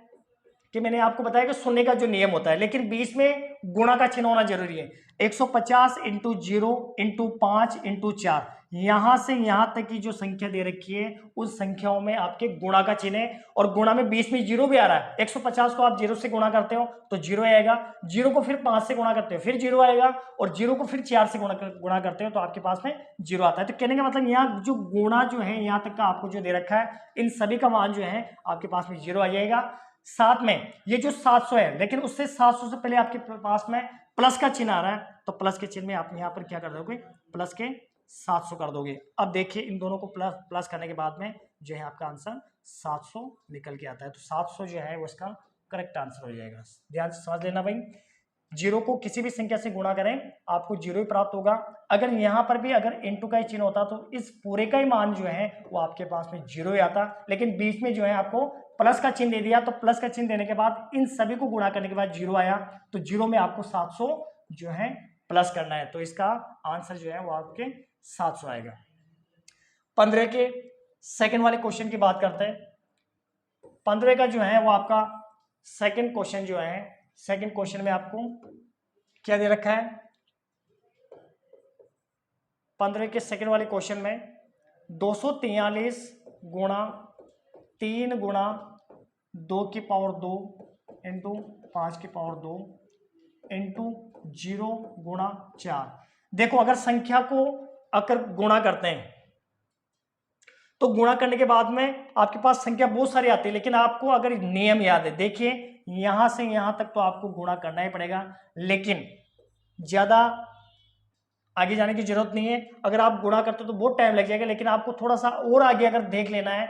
कि मैंने आपको बताया कि शून्य का जो नियम होता है लेकिन बीच में गुणा का चिन्ह होना जरूरी है। 150 इंटू 0 इंटू 5 इंटू 4, यहां से यहां तक की जो संख्या दे रखी है उस संख्याओं में आपके गुणा का चिन्ह है और गुणा में बीच में जीरो भी आ रहा है। 150 को आप 0 से गुणा करते हो तो जीरो आएगा, 0 को फिर 5 से गुणा करते हो फिर जीरो आएगा और 0 को फिर 4 से गुणा करते हो तो आपके पास में जीरो आता है। तो कहने का मतलब यहाँ जो गुणा जो है यहाँ तक का आपको जो दे रखा है इन सभी का मान जो है आपके पास में जीरो आ जाएगा। साथ में ये जो 700 है लेकिन उससे 700 से पहले आपके पास में प्लस का चिन्ह आ रहा है तो प्लस के चिन्ह में आप यहाँ पर क्या कर दोगे, प्लस के 700 कर दोगे। अब देखिए इन दोनों को प्लस करने के बाद में जो है आपका आंसर 700 निकल के आता है। तो 700 जो है वो इसका करेक्ट आंसर हो जाएगा। ध्यान से समझ लेना भाई, जीरो को किसी भी संख्या से गुणा करें आपको जीरो ही प्राप्त होगा। अगर यहाँ पर भी अगर इंटू का ही चिन्ह होता तो इस पूरे का ही मान जो है वो आपके पास में जीरो ही आता, लेकिन बीच में जो है आपको प्लस का चिन्ह दे दिया तो प्लस का चिन्ह देने के बाद इन सभी को गुणा करने के बाद जीरो आया तो जीरो में आपको 700 जो है प्लस करना है। तो इसका आंसर जो है वो आपके 700 आएगा। 15 के सेकंड वाले क्वेश्चन की बात करते हैं। 15 का जो है वो आपका सेकंड क्वेश्चन जो है, सेकंड क्वेश्चन में आपको क्या दे रखा है। 15 के सेकंड वाले क्वेश्चन में 243 गुणा 3 गुणा 2 की पावर 2 इंटू 5 की पावर 2 इंटू 0 गुणा 4। देखो अगर संख्या को अगर गुणा करते हैं तो गुणा करने के बाद में आपके पास संख्या बहुत सारी आती है लेकिन आपको अगर नियम याद है, देखिए यहां से यहां तक तो आपको गुणा करना ही पड़ेगा, लेकिन ज्यादा आगे जाने की जरूरत नहीं है। अगर आप गुणा करते हो तो बहुत टाइम लग जाएगा, लेकिन आपको थोड़ा सा और आगे अगर देख लेना है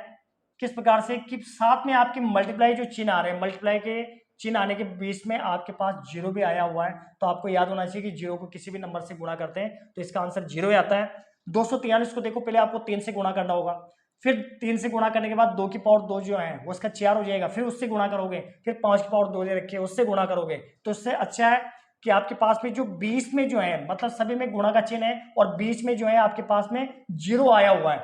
किस प्रकार से कि साथ में आपकी मल्टीप्लाई जो चिन्ह आ रहे हैं, मल्टीप्लाई के चिन्ह आने के बीच में आपके पास जीरो भी आया हुआ है, तो आपको याद होना चाहिए कि जीरो को किसी भी नंबर से गुणा करते हैं तो इसका आंसर जीरो ही आता है। 243 को देखो, पहले आपको 3 से गुणा करना होगा, फिर 3 से गुणा करने के बाद 2 की पावर 2 जो है वो इसका 4 हो जाएगा, फिर उससे गुणा करोगे, फिर 5 की पावर 2 दे रखी है उससे गुणा करोगे। तो इससे अच्छा है कि आपके पास में जो बीच में जो है, मतलब सभी में गुणा का चिन्ह है और बीच में जो है आपके पास में जीरो आया हुआ है,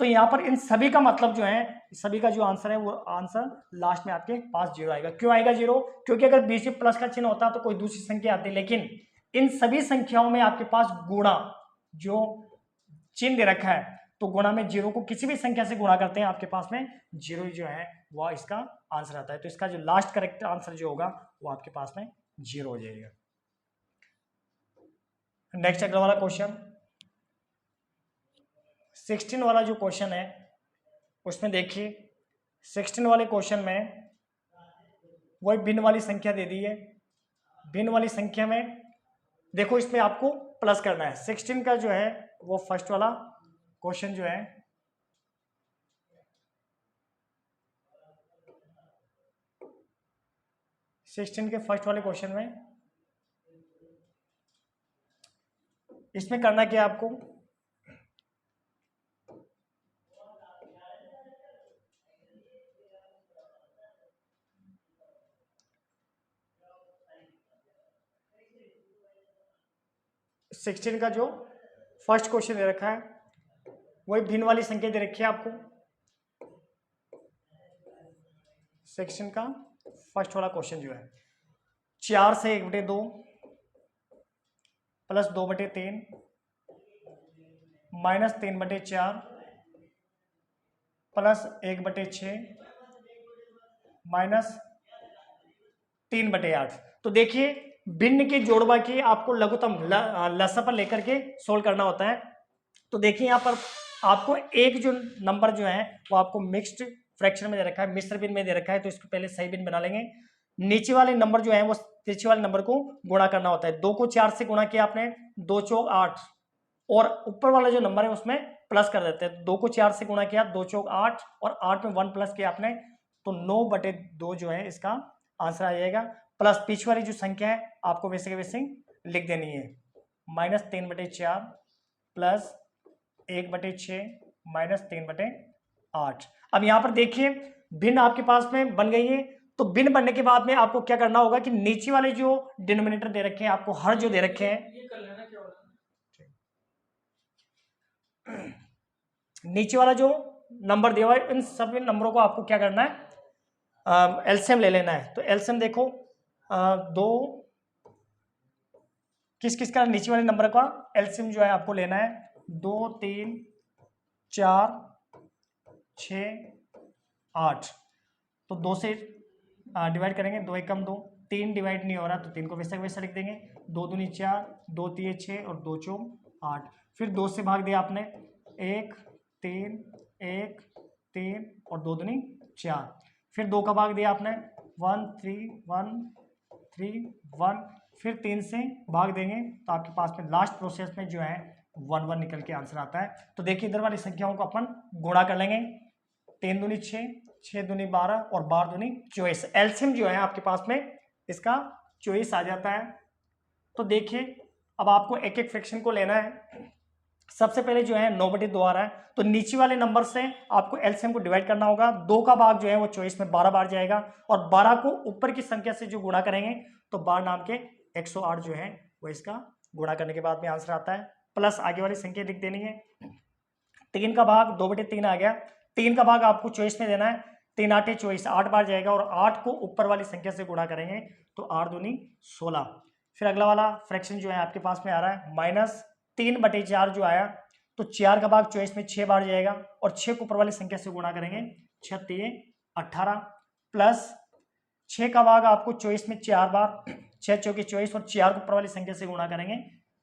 तो यहाँ पर इन सभी का मतलब जो है, सभी का जो आंसर है वो आंसर लास्ट में आपके पास जीरो आएगा। क्यों आएगा जीरो? क्योंकि अगर बीच में प्लस का चिन्ह होता तो कोई दूसरी संख्या आती, लेकिन इन सभी संख्याओं में आपके पास गुणा जो चिन्ह दे रखा है, तो गुणा में जीरो को किसी भी संख्या से गुणा करते हैं आपके पास में जीरो जो है वह इसका आंसर आता है। तो इसका जो लास्ट करेक्ट आंसर जो होगा वो आपके पास में जीरो हो जाएगा। नेक्स्ट अगला वाला क्वेश्चन 16 वाला जो क्वेश्चन है उसमें देखिए, 16 वाले क्वेश्चन में वही भिन्न वाली संख्या दे दी है। भिन्न वाली संख्या में देखो इसमें आपको प्लस करना है। 16 का जो है वो फर्स्ट वाला क्वेश्चन जो है सिक्सटीन के फर्स्ट वाले क्वेश्चन में इसमें करना क्या है आपको, सिक्सटीन का जो फर्स्ट क्वेश्चन दे रखा है वही भिन्न वाली संख्या दे रखी है आपको। 16 का फर्स्ट वाला क्वेश्चन जो है 4 से 1/2 प्लस 2/3 माइनस 3/4 प्लस 1/6 माइनस 3/8। तो देखिए भिन्न के जोड़वा की आपको लघुत्तम लसा पर लेकर के सोल्व करना होता है। तो देखिए यहाँ पर आपको एक जो नंबर जो है वो आपको मिक्स्ड फ्रैक्शन में दे रखा है, मिश्र भिन्न में दे रखा है, तो इसको पहले सही भिन्न बना लेंगे। नीचे वाले नंबर जो है वो तिरछे वाले नंबर को गुणा करना होता है। 2 को 4 से गुणा किया आपने, 2 चौक 8, और ऊपर वाला जो नंबर है उसमें प्लस कर देते हैं। 2 को 4 से गुणा किया, 2 चौक 8, और 8 में 1 प्लस किया आपने, तो 9/2 जो है इसका आंसर आ जाएगा। प्लस पीछे वाली जो संख्या है आपको वैसे के वैसे लिख देनी है, माइनस 3/4 प्लस 1/6 माइनस 3/8। अब यहाँ पर देखिए भिन्न आपके पास में बन गई है। तो भिन्न बनने के बाद में आपको क्या करना होगा कि नीचे वाले जो डिनोमिनेटर दे रखे हैं आपको, हर जो दे रखे हैं, नीचे वाला जो नंबर दिया हुआ है इन सभी नंबरों को आपको क्या करना है, एलसीएम ले लेना है। तो एलसीएम देखो दो किस किस का नीचे वाले नंबर का एलसीएम जो है आपको लेना है, 2 3 4 6 8। तो 2 से डिवाइड करेंगे, 2 एकम 2, 3 डिवाइड नहीं हो रहा तो 3 को वैसा वैसा लिख देंगे, 2 दूनी 4, 2 तिये 6 और 2 चौक 8। फिर 2 से भाग दिया आपने, 1 3 1 3 और 2 दूनी 4। फिर 2 का भाग दिया आपने, 1 3 1 3 1। फिर 3 से भाग देंगे तो आपके पास में लास्ट प्रोसेस में जो है 1 1 निकल के आंसर आता है। तो देखिए इधर वाली संख्याओं को अपन गुणा कर लेंगे, 3 दूनी 6, 6 दूनी 12 और 12 दूनी 24। एलसीएम जो है आपके पास में इसका 24 आ जाता है। तो देखिए अब आपको एक एक फ्रैक्शन को लेना है। सबसे पहले जो है 9/2 आ रहा है, तो नीचे वाले नंबर से आपको एलसीएम को डिवाइड करना होगा। 2 का भाग जो है वो 24 में 12 बार जाएगा, और 12 को ऊपर की संख्या से जो गुणा करेंगे तो 12 नाम के 108 जो है वो इसका गुणा करने के बाद में आंसर आता है। प्लस आगे वाली संख्या लिख देनी है, 3 का भाग 2/3 आ गया, 3 का भाग आपको 24 में देना है, 3 8 24, 8 बार जाएगा, और 8 को ऊपर वाली संख्या से गुणा करेंगे तो 8 दूनी 16। फिर अगला वाला फ्रैक्शन जो है आपके पास में आ रहा है, माइनस 3/4 जो आया, तो 4 का भाग 24 में 6 बार जाएगा, और 6 को ऊपर वाली संख्या से गुणा करेंगे, 6 3 18, प्लस 6 का भाग आपको 24 में 4 बार, 6 चौके 24, और 4 को ऊपर वाली संख्या से गुणा करेंगे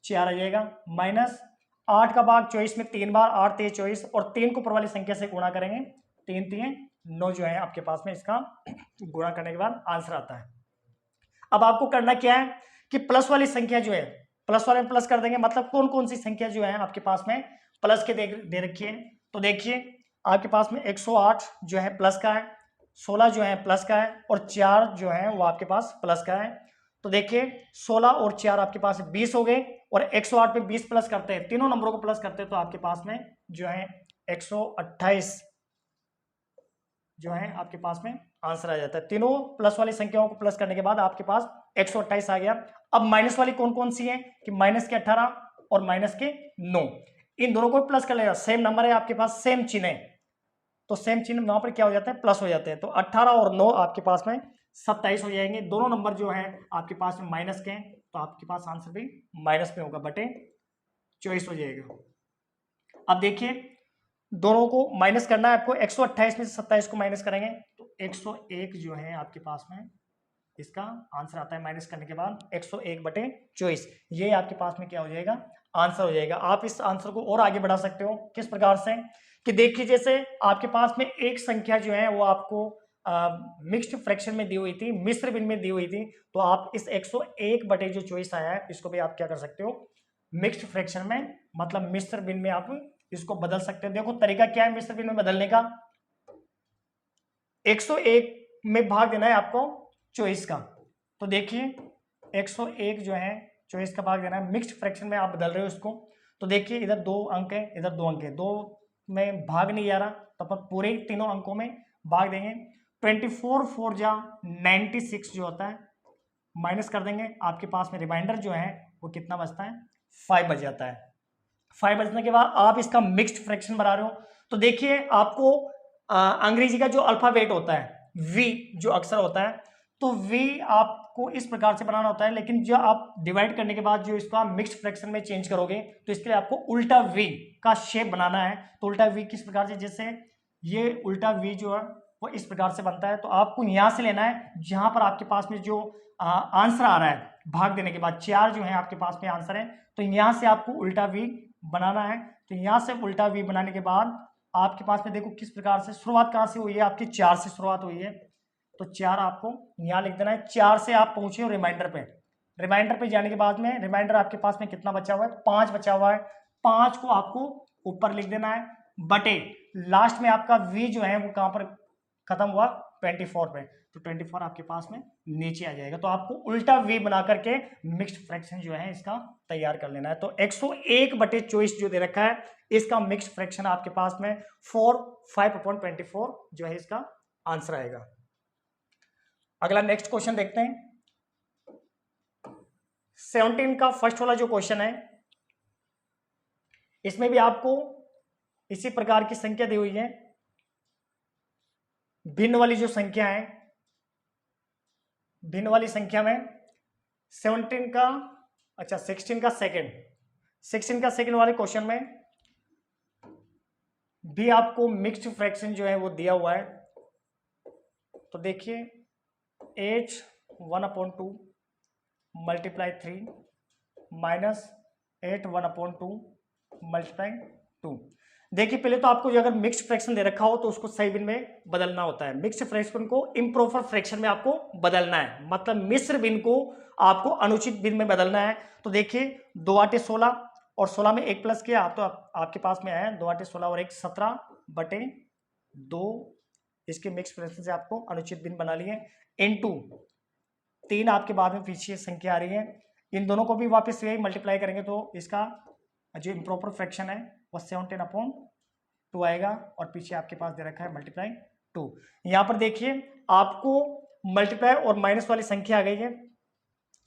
4 आ जाएगा, माइनस 8 का भाग 24 में 3 बार, 8 3 24, और 3 को ऊपर वाली संख्या से गुणा करेंगे 3 3 9 जो है आपके पास में इसका गुणा करने के बाद आंसर आता है। अब आपको करना क्या है कि प्लस वाली संख्या जो है प्लस वाले में प्लस कर देंगे, मतलब कौन कौन सी संख्या जो है आपके पास में प्लस के दे रखी है। तो देखिए आपके पास में 108 जो है प्लस का है, 16 जो है प्लस का है, और 4 जो है वो आपके पास प्लस का है। तो देखिए 16 और 4 आपके पास 20 हो गए, और 108 पे 20 प्लस करते हैं, तीनों नंबरों को प्लस करते हैं, तो आपके पास में जो है 128 जो है आपके पास में आंसर आ जाता है। तीनों प्लस वाली संख्याओं को प्लस करने के बाद आपके पास 128 आ गया। अब माइनस वाली कौन कौन सी है कि माइनस के 18 और माइनस के 9, इन दोनों को प्लस कर लेगा, सेम नंबर है आपके पास, सेम चिन्ह है, तो सेम चिन्ह वहां पर क्या हो जाता है, प्लस हो जाते हैं। तो 18 और 9 आपके पास में 27 हो जाएंगे। दोनों नंबर जो है आपके पास में माइनस के हैं, तो आपके पास आंसर भी माइनस में होगा, बटे 24 हो जाएगा। अब देखिए दोनों को माइनस करना है आपको, 128 में से 27 को माइनस करेंगे तो 101 जो है आपके पास में इसका आंसर आता है, माइनस करने के बाद 101 बटे 24, ये आपके पास में क्या हो जाएगा, आंसर हो जाएगा। आप इस आंसर को और आगे बढ़ा सकते हो, किस प्रकार से कि देखिए जैसे आपके पास में एक संख्या जो है वो आपको मिक्स्ड फ्रैक्शन में दी हुई थी, मिश्र भिन्न में दी हुई थी, तो आप इस 101 बटे जो 24 आया है इसको भी आप क्या कर सकते हो, मिक्स्ड फ्रैक्शन में, मतलब मिश्र भिन्न में आप इसको बदल सकते हैं। देखो तरीका क्या है मिश्र भिन्न में बदलने का, 101 में भाग देना है आपको 24 का, तो देखिए 101 जो है 24 का भाग देना है, मिक्स्ड फ्रैक्शन में आप बदल रहे हो इसको, तो देखिए इधर 2 अंक है, इधर 2 अंक है, 2 में भाग नहीं जा रहा, तो अपन पूरे तीनों अंकों में भाग देंगे। 24 4 जा 96 जो होता है, माइनस कर देंगे, आपके पास में रिमाइंडर जो है वो कितना बचता है, 5 बच जाता है। 5 बचने के बाद आप इसका मिक्स्ड फ्रैक्शन बना रहे हो, तो देखिए आपको अंग्रेजी का जो अल्फाबेट होता है वी जो अक्षर होता है, तो वी आपको इस प्रकार से बनाना होता है, लेकिन जो आप डिवाइड करने के बाद जो इसका मिक्स्ड फ्रैक्शन में चेंज करोगे तो इसके लिए आपको उल्टा वी का शेप बनाना है। तो उल्टा वी किस प्रकार से, जैसे ये उल्टा वी जो है वो इस प्रकार से बनता है, तो आपको यहां से लेना है जहां पर आपके पास में जो आंसर आ रहा है भाग देने के बाद 4 जो है आपके पास में आंसर है, तो यहां से आपको उल्टा वी बनाना है। तो यहां से उल्टा वी बनाने के बाद आपके पास में देखो किस प्रकार से शुरुआत कहां से हुई है, आपकी 4 से शुरुआत हुई है, तो 4 आपको यहां लिख देना है। 4 से आप पहुंचे हो रिमाइंडर पे, रिमाइंडर पे जाने के बाद में रिमाइंडर आपके पास में कितना बचा हुआ है, 5 बचा हुआ है, 5 को आपको ऊपर लिख देना है, बटे लास्ट में आपका v जो है वो कहां पर खत्म हुआ, 24 पे, तो 24 आपके पास में नीचे आ जाएगा। तो आपको उल्टा v बना करके मिक्स्ड फ्रैक्शन जो है इसका तैयार कर लेना है। तो 101 बटे 24 जो दे रखा है इसका मिक्स्ड फ्रैक्शन आपके पास में 5/24 जो है इसका आंसर आएगा। अगला नेक्स्ट क्वेश्चन देखते हैं, 17 का फर्स्ट वाला जो क्वेश्चन है इसमें भी आपको इसी प्रकार की संख्या दी हुई है, भिन्न वाली जो संख्या है, भिन्न वाली संख्या में 17 का 16 का सेकंड वाले क्वेश्चन में भी आपको मिक्स्ड फ्रैक्शन जो है वो दिया हुआ है। तो देखिए 8 1/2 मल्टीप्लाई 3 माइनस 8 1/2 मल्टीप्लाई 2। देखिए पहले तो आपको जो अगर मिक्स्ड फ्रैक्शन दे रखा हो तो उसको सही भिन्न में बदलना होता है, मिक्स्ड फ्रैक्शन को इम्प्रॉपर फ्रैक्शन में आपको बदलना है, मतलब मिश्र भिन्न को आपको अनुचित भिन्न में बदलना है। तो देखिए 2 8 16 और 16 में 1 प्लस किया तो आपके पास में आया 2 8 16 और 1 17 बटे 2, इसके मिक्स फ्रैक्शन से आपको अनुचित भिन्न बना लिए, इनटू 3 आपके बाद में पीछे संख्या आ रही है, इन दोनों को भी वापस यही मल्टीप्लाई करेंगे तो इसका जो इम्प्रॉपर फ्रैक्शन है वो 17/2 आएगा, और पीछे आपके पास दे रखा है मल्टीप्लाई 2। यहाँ पर देखिए आपको मल्टीप्लाई और माइनस वाली संख्या आ गई है,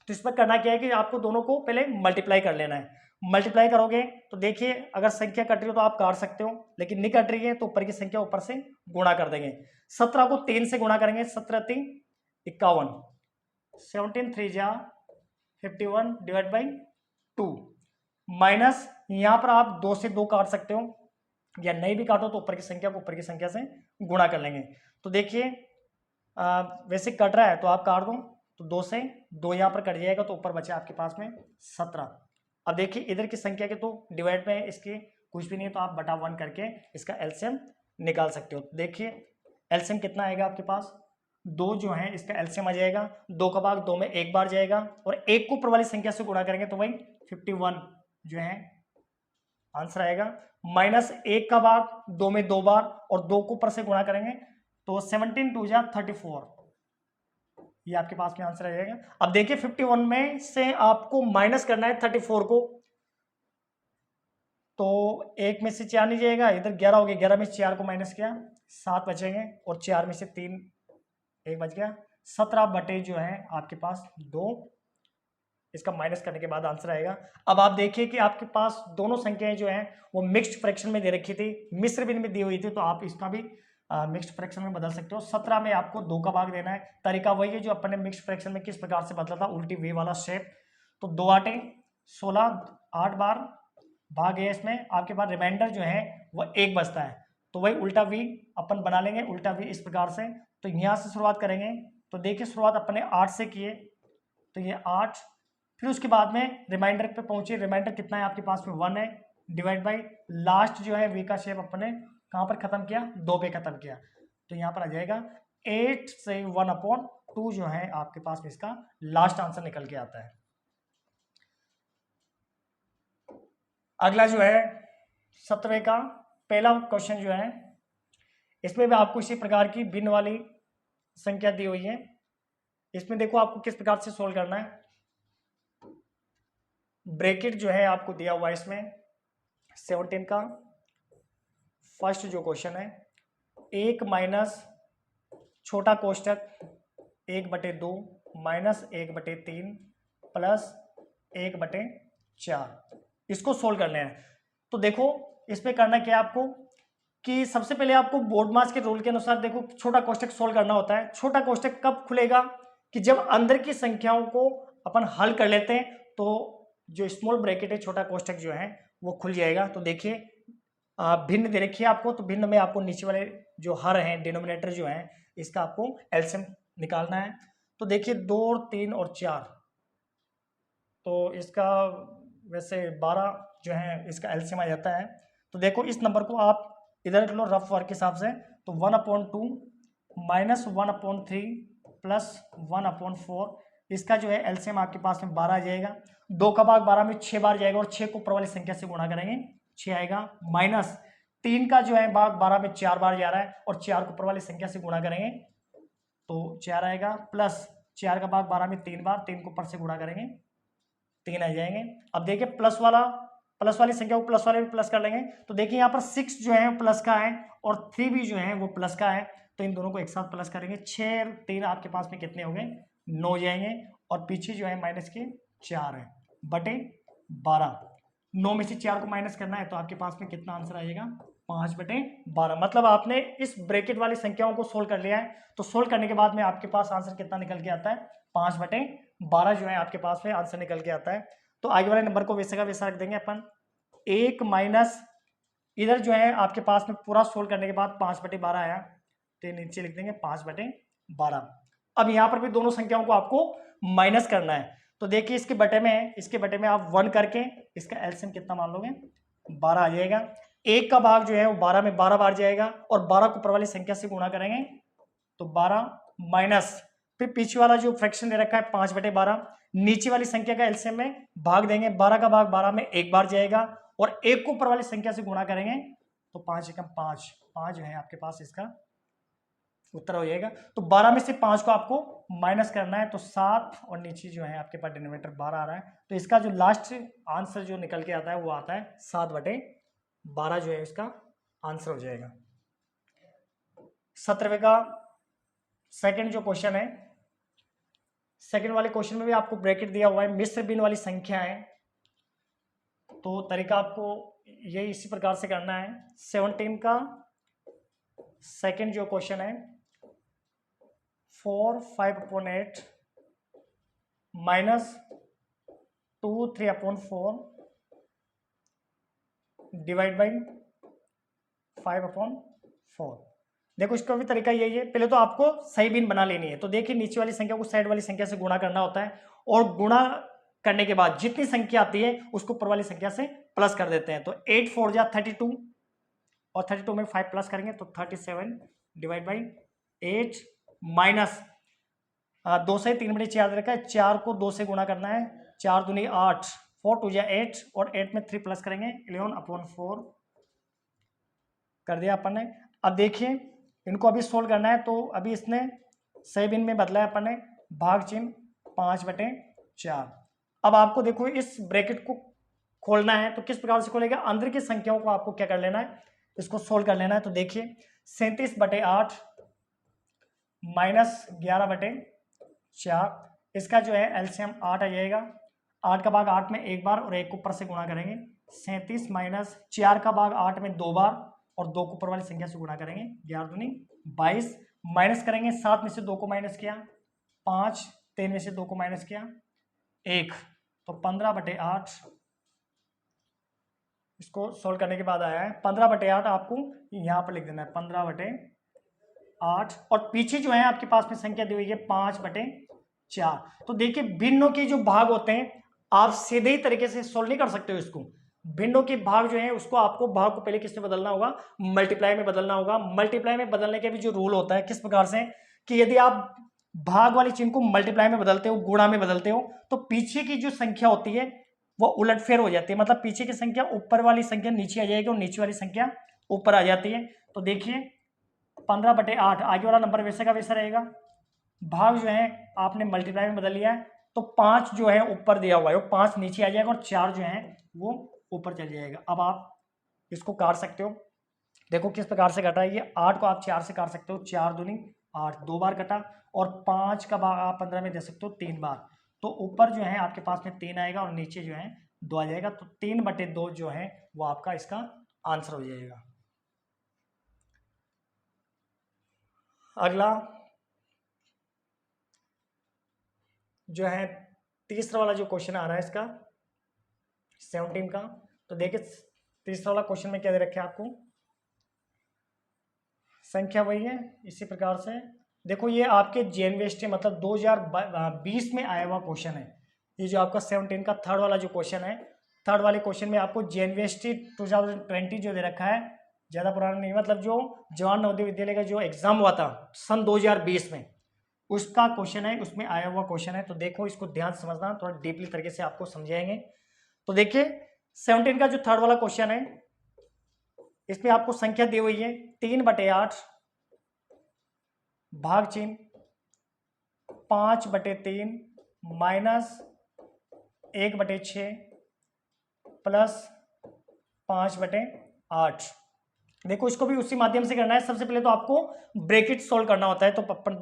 तो इस पर करना क्या है कि आपको दोनों को पहले मल्टीप्लाई कर लेना है। मल्टीप्लाई करोगे तो देखिए अगर संख्या कट रही हो तो आप काट सकते हो, लेकिन नहीं कट रही है तो ऊपर की संख्या ऊपर से गुणा कर देंगे। 17 को 3 से गुणा करेंगे, 17 3 51, 17 3 जा 51 डिवाइड बाई 2, माइनस यहां पर आप 2 से 2 काट सकते हो, या नहीं भी काटो तो ऊपर की संख्या को ऊपर की संख्या से गुणा कर लेंगे। तो देखिए वैसे कट रहा है तो आप काट दो, तो 2 से 2 यहाँ पर कट जाएगा तो ऊपर बचा आपके पास में 17। अब देखिए इधर की संख्या के तो डिवाइड में इसके कुछ भी नहीं है, तो आप बटा 1 करके इसका एलसीएम निकाल सकते हो। देखिए एलसीएम कितना आएगा आपके पास, 2 जो है इसका एलसीएम आ जाएगा, 2 का भाग 2 में एक बार जाएगा और 1 को ऊपर वाली संख्या से गुणा करेंगे तो वही 51 जो है आंसर आएगा। माइनस 1 का भाग 2 में 2 बार और 2 को ऊपर से गुणा करेंगे तो 17 2 जा 34, ये आपके पास में आंसर आ जाएगा। अब देखिए 51 में से आपको माइनस करना है 34 को, तो 1 में से 4 नहीं जाएगा, इधर 11 हो गया, 11 में से 4 को माइनस किया 7 बचेंगे और 4 में से 3 1 बच गया, 17 बटे जो है आपके पास 2, इसका माइनस करने के बाद आंसर आएगा। अब आप देखिए कि आपके पास दोनों संख्याएं जो हैं वो मिक्स्ड फ्रैक्शन में दे रखी थी, मिश्र भिन्न में दी हुई थी, तो आप इसका भी मिक्स्ड फ्रैक्शन में बदल सकते हो। 17 में आपको 2 का भाग देना है, तरीका वही है जो अपन ने मिक्स्ड फ्रैक्शन में किस प्रकार से बदला था, उल्टी वी वाला शेप। तो 2 आटे 16, 8 बार भाग गया, इसमें आपके पास रिमाइंडर जो है वो 1 बचता है, तो वही उल्टा वी अपन बना लेंगे, उल्टा वी इस प्रकार से। तो यहाँ से शुरुआत करेंगे, तो देखिए शुरुआत अपने 8 से किए, तो ये 8, फिर उसके बाद में रिमाइंडर पे पहुंचे, रिमाइंडर कितना है आपके पास में 1 है, डिवाइड बाई लास्ट जो है वी का शेप अपने कहाँ पर खत्म किया, 2 पे खत्म किया, तो यहाँ पर आ जाएगा 8 से 1/2 जो है आपके पास में इसका लास्ट आंसर निकल के आता है। अगला जो है 17वें का पहला क्वेश्चन जो है, इसमें भी आपको इसी प्रकार की भिन्न वाली संख्या दी हुई है। इसमें देखो आपको किस प्रकार से सोल्व करना है। ब्रैकेट जो है आपको दिया हुआ है इसमें 17 का फर्स्ट जो क्वेश्चन है, 1 माइनस छोटा कोष्टक 1/2 माइनस 1/3 प्लस 1/4, इसको सोल्व करना है। तो देखो इसमें करना क्या है आपको कि सबसे पहले आपको बोर्ड मास के रूल के अनुसार देखो छोटा कोष्टक सोल्व करना होता है। छोटा कोष्टक कब खुलेगा कि जब अंदर की संख्याओं को अपन हल कर लेते हैं, तो जो स्मॉल ब्रैकेट है छोटा कोष्टक जो है वो खुल जाएगा। तो देखिए भिन्न दे रखी है आपको, तो भिन्न में आपको नीचे वाले जो हर हैं डिनोमिनेटर जो है इसका आपको एलसीएम निकालना है। तो देखिए 2 और 3 और 4, तो इसका वैसे 12 जो है इसका एलसीएम आ जाता है। तो देखो इस नंबर को आप इधर रख लो रफ वर्क के हिसाब से, तो 1/2 माइनस 1/3 प्लस 1/4, इसका जो है एलसीएम आपके पास में 12 आ जाएगा। 2 का भाग 12 में 6 बार जाएगा और 6 को ऊपर वाली संख्या से गुणा करेंगे 6 आएगा, माइनस 3 का जो है भाग 12 में 4 बार जा रहा है और 4 को ऊपर वाली संख्या से गुणा करेंगे तो 4 आएगा, प्लस 4 का भाग 12 में 3 बार, 3 को ऊपर से गुणा करेंगे 3 आ जाएंगे। अब देखिए प्लस वाली संख्या को प्लस वाले में प्लस कर लेंगे, तो देखिए यहाँ पर 6 जो है प्लस का है और 3 भी जो है वो प्लस का है, तो इन दोनों को एक साथ प्लस करेंगे, 6 3 आपके पास में कितने हो गए 9 जाएंगे और पीछे जो है माइनस के 4 है बटे 12। 9 में से 4 को माइनस करना है तो आपके पास में कितना आंसर आएगा 5/12। मतलब आपने इस ब्रैकेट वाली संख्याओं को सोल्व कर लिया है, तो सोल्व करने के बाद में आपके पास आंसर कितना निकल के आता है 5/12 जो है आपके पास में आंसर निकल के आता है। तो आगे वाले नंबर को वैसे का वैसा रख देंगे अपन। 1 माइनस इधर जो है आपके पास में पूरा सोल्व करने के बाद 5/12 आया, तो नीचे लिख देंगे 5/12। अब यहाँ पर भी दोनों संख्याओं को आपको माइनस करना है, तो देखिए इसके बटे में है, इसके बटे में आप 1 करके इसका एलसीएम कितना मान लोगे 12 आ जाएगा। 1 का भाग जो है वो 12 में 12 बार जाएगा और 12 को ऊपर वाली संख्या से गुणा करेंगे तो 12 माइनस फिर पीछे वाला जो फ्रैक्शन दे रखा है 5/12, नीचे वाली संख्या का एलसीएम में भाग देंगे, 12 का भाग 12 में एक बार जाएगा और 1 को ऊपर वाली संख्या से गुणा करेंगे तो 5 एकम 5 जो है आपके पास इसका उत्तर हो जाएगा। तो 12 में से 5 को आपको माइनस करना है तो 7 और नीचे जो है आपके पास डिनोमिनेटर 12 आ रहा है, तो इसका जो लास्ट आंसर जो निकल के आता है वो आता है 7/12 जो है इसका आंसर हो जाएगा। 17वें का सेकंड जो क्वेश्चन है, सेकंड वाले क्वेश्चन में भी आपको ब्रैकेट दिया हुआ है, मिश्र भिन्न वाली संख्या है, तो तरीका आपको ये इसी प्रकार से करना है। 17 का सेकंड जो क्वेश्चन है 4 5/8 माइनस 2 3/4 डिवाइड बाई 5/4। देखो इसका भी तरीका यही है, पहले तो आपको सही भिन्न बना लेनी है। तो देखिए नीचे वाली संख्या को साइड वाली संख्या से गुणा करना होता है और गुणा करने के बाद जितनी संख्या आती है उसको ऊपर वाली संख्या से प्लस कर देते हैं। तो 8 4 जा 32 और 32 में 5 प्लस करेंगे तो 37 डिवाइड बाई 8 माइनस 2 से 3/4 रखा है, 4 को 2 से गुणा करना है, 4 दूनी 8, 4 2 8 और 8 में 3 प्लस करेंगे 11/4 कर दिया अपन ने। अब देखिए इनको अभी सोल्व करना है, तो अभी इसने सही बिन में बदला है अपन ने, भाग चिन्ह 5/4। अब आपको देखो इस ब्रैकेट को खोलना है तो किस प्रकार से खोलेगा, अंदर की संख्याओं को आपको क्या कर लेना है, इसको सोल्व कर लेना है। तो देखिए 37/8 माइनस 11/4, इसका जो है एलसीएम 8 आ जाएगा। 8 का भाग 8 में एक बार और 1 को ऊपर से गुणा करेंगे, 37 माइनस 4 का भाग 8 में 2 बार और 2 को ऊपर वाली संख्या से गुणा करेंगे, 11 दूनी 22, माइनस करेंगे 7 में से 2 को माइनस किया 5, 3 में से 2 को माइनस किया 1, तो 15/8 इसको सोल्व करने के बाद आया है। 15/8 आपको यहाँ पर लिख देना है, 15/8, और पीछे जो है आपके पास में संख्या दी हुई है 5/4। तो देखिए भिन्नों के जो भाग होते हैं आप सीधे ही तरीके से सोल्व नहीं कर सकते हो इसको। भिन्नों के भाग जो है उसको आपको भाग को पहले किसमें बदलना होगा, मल्टीप्लाई में बदलना होगा। मल्टीप्लाई में बदलने के भी जो रूल होता है किस प्रकार से, कि यदि आप भाग वाली चिन्ह को मल्टीप्लाई में बदलते हो, गुणा में बदलते हो, तो पीछे की जो संख्या होती है वो उलटफेर हो जाती है, मतलब पीछे की संख्या ऊपर वाली संख्या नीचे आ जाएगी और नीचे वाली संख्या ऊपर आ जाती है। तो देखिए 15/8 आगे वाला नंबर वैसे का वैसा रहेगा, भाग जो है आपने मल्टीप्लाई में बदल लिया है, तो 5 जो है ऊपर दिया हुआ है वो 5 नीचे आ जाएगा और 4 जो है वो ऊपर चल जाएगा। अब आप इसको काट सकते हो, देखो किस प्रकार से कटा है ये, 8 को आप 4 से काट सकते हो, 4 दूनी 8, 2 बार कटा, और 5 का भाग आप 15 में दे सकते हो 3 बार, तो ऊपर जो है आपके पास में 3 आएगा और नीचे जो है 2 आ जाएगा, तो 3/2 जो है वो आपका इसका आंसर हो जाएगा। अगला जो है तीसरा वाला जो क्वेश्चन आ रहा है इसका 17 का, तो देखिए तीसरा वाला क्वेश्चन में क्या दे रखे आपको, संख्या वही है इसी प्रकार से। देखो ये आपके जेएनवीएसटी मतलब 2020 में आया हुआ क्वेश्चन है, ये जो आपका 17 का थर्ड वाला जो क्वेश्चन है, थर्ड वाले क्वेश्चन में आपको जेएनवीएसटी 2020 जो दे रखा है, ज़्यादा पुराना नहीं, मतलब जो जवाहर नवोदय विद्यालय का जो एग्जाम हुआ था सन 2020 में, उसका क्वेश्चन है, उसमें आया हुआ क्वेश्चन है। तो देखो इसको ध्यान से समझना, थोड़ा डीपली तरीके से आपको समझाएंगे। तो देखिए 17 का जो थर्ड वाला क्वेश्चन है इसमें आपको संख्या दी हुई है 3/8 भाग चिन्ह 5/3 माइनस 1/6 प्लस 5/8। देखो इसको भी उसी माध्यम से करना है। सबसे पहले तो आपको ब्रैकेट सोल्व करना होता है, तो अपन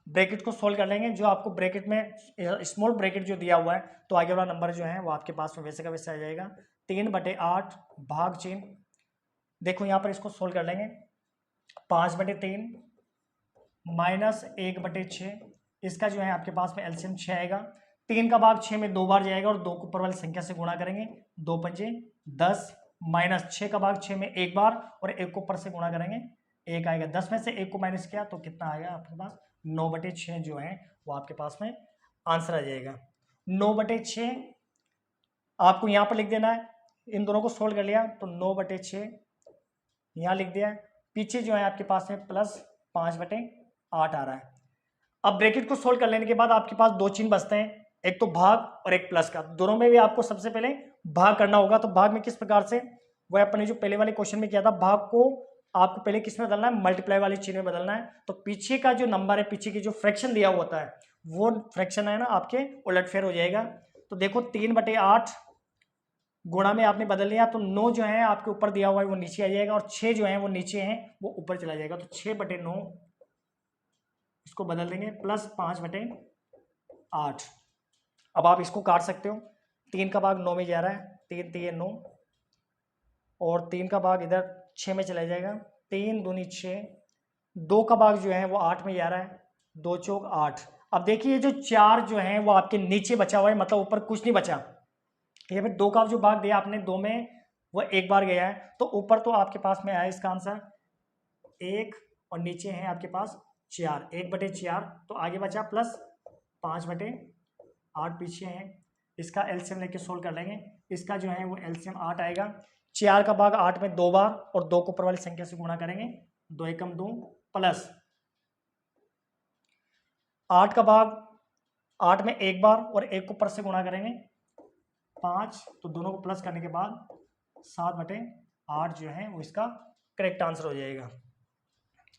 ब्रैकेट को सोल्व कर लेंगे। जो आपको ब्रैकेट में स्मॉल ब्रैकेट जो दिया हुआ है, तो आगे वाला नंबर जो है वो आपके पास में वैसे का वैसे आ जाएगा, 3/8 भाग चिन्ह, देखो यहाँ पर इसको सोल्व कर लेंगे, 5/3 माइनस 1/6, इसका जो है आपके पास में एलसीएम 6 आएगा। 3 का भाग 6 में 2 बार जाएगा और 2 को ऊपर वाली संख्या से गुणा करेंगे, 2 पंजे 10, माइनस 6 का भाग 6 में एक बार और 1 को ऊपर से गुणा करेंगे, 1 आएगा। 10 में से 1 को माइनस किया तो कितना आएगा आपके पास, 9/6 जो है वो आपके पास में आंसर आ जाएगा। 9/6 आपको यहाँ पर लिख देना है, इन दोनों को सोल्व कर लिया तो 9/6 यहाँ लिख दिया, पीछे जो है आपके पास में प्लस 5/8 आ रहा है। अब ब्रैकेट को सोल्व कर लेने के बाद आपके पास 2 चिन्ह बचते हैं, एक तो भाग और एक प्लस का। दोनों में भी आपको सबसे पहले भाग करना होगा। तो भाग में किस प्रकार से, वह अपने जो पहले वाले क्वेश्चन में किया था, भाग को आपको पहले किस में बदलना है, मल्टीप्लाई वाले चिन्ह में बदलना है। तो पीछे का जो नंबर है, पीछे की जो फ्रैक्शन दिया हुआ होता है, वो फ्रैक्शन है ना आपके उलटफेर हो जाएगा। तो देखो 3/8 गुणा में आपने बदल लिया, तो 9 जो है आपके ऊपर दिया हुआ है वो नीचे आ जाएगा और 6 जो है वो नीचे है वो ऊपर चला जाएगा। तो 6/9 इसको बदल देंगे प्लस 5/8। अब आप इसको काट सकते हो, 3 का भाग 9 में जा रहा है, 3 3 9 और 3 का भाग इधर 6 में चला जाएगा, 3 दूनी 6, 2 का भाग जो है वो 8 में जा रहा है, 2 चौक 8। अब देखिए जो 4 जो है वो आपके नीचे बचा हुआ है, मतलब ऊपर कुछ नहीं बचा। ये फिर 2 का जो भाग दिया आपने, 2 में वो एक बार गया है, तो ऊपर तो आपके पास में आया इसका आंसर 1 और नीचे है आपके पास 4, 1/4, तो आगे बचा प्लस 5/8 पीछे है। इसका एलसीएम लेके सोल्व कर लेंगे, इसका जो है वो एलसीएम 8 आएगा। 4 का भाग 8 में 2 बार और 2 को ऊपर वाली संख्या से गुणा करेंगे, 2 एकम 2 प्लस 8 का भाग 8 में एक बार और 1 को ऊपर से गुणा करेंगे 5, तो दोनों को प्लस करने के बाद 7/8 जो है वो इसका करेक्ट आंसर हो जाएगा।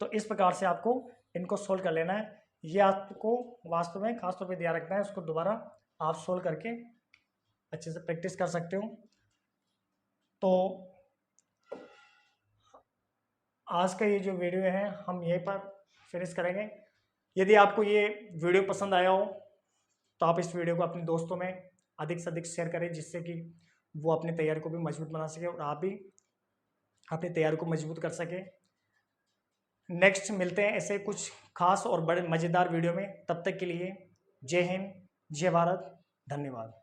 तो इस प्रकार से आपको इनको सोल्व कर लेना है। ये आपको वास्तव में खासतौर पे ध्यान रखना है, उसको दोबारा आप सोल्व करके अच्छे से प्रैक्टिस कर सकते हो। तो आज का ये जो वीडियो है हम यहीं पर फिनिश करेंगे। यदि आपको ये वीडियो पसंद आया हो तो आप इस वीडियो को अपने दोस्तों में अधिक से अधिक शेयर करें, जिससे कि वो अपनी तैयारी को भी मजबूत बना सके और आप भी अपनी तैयारी को मजबूत कर सके। नेक्स्ट मिलते हैं ऐसे कुछ खास और बड़े मज़ेदार वीडियो में। तब तक के लिए जय हिंद, जय भारत, धन्यवाद।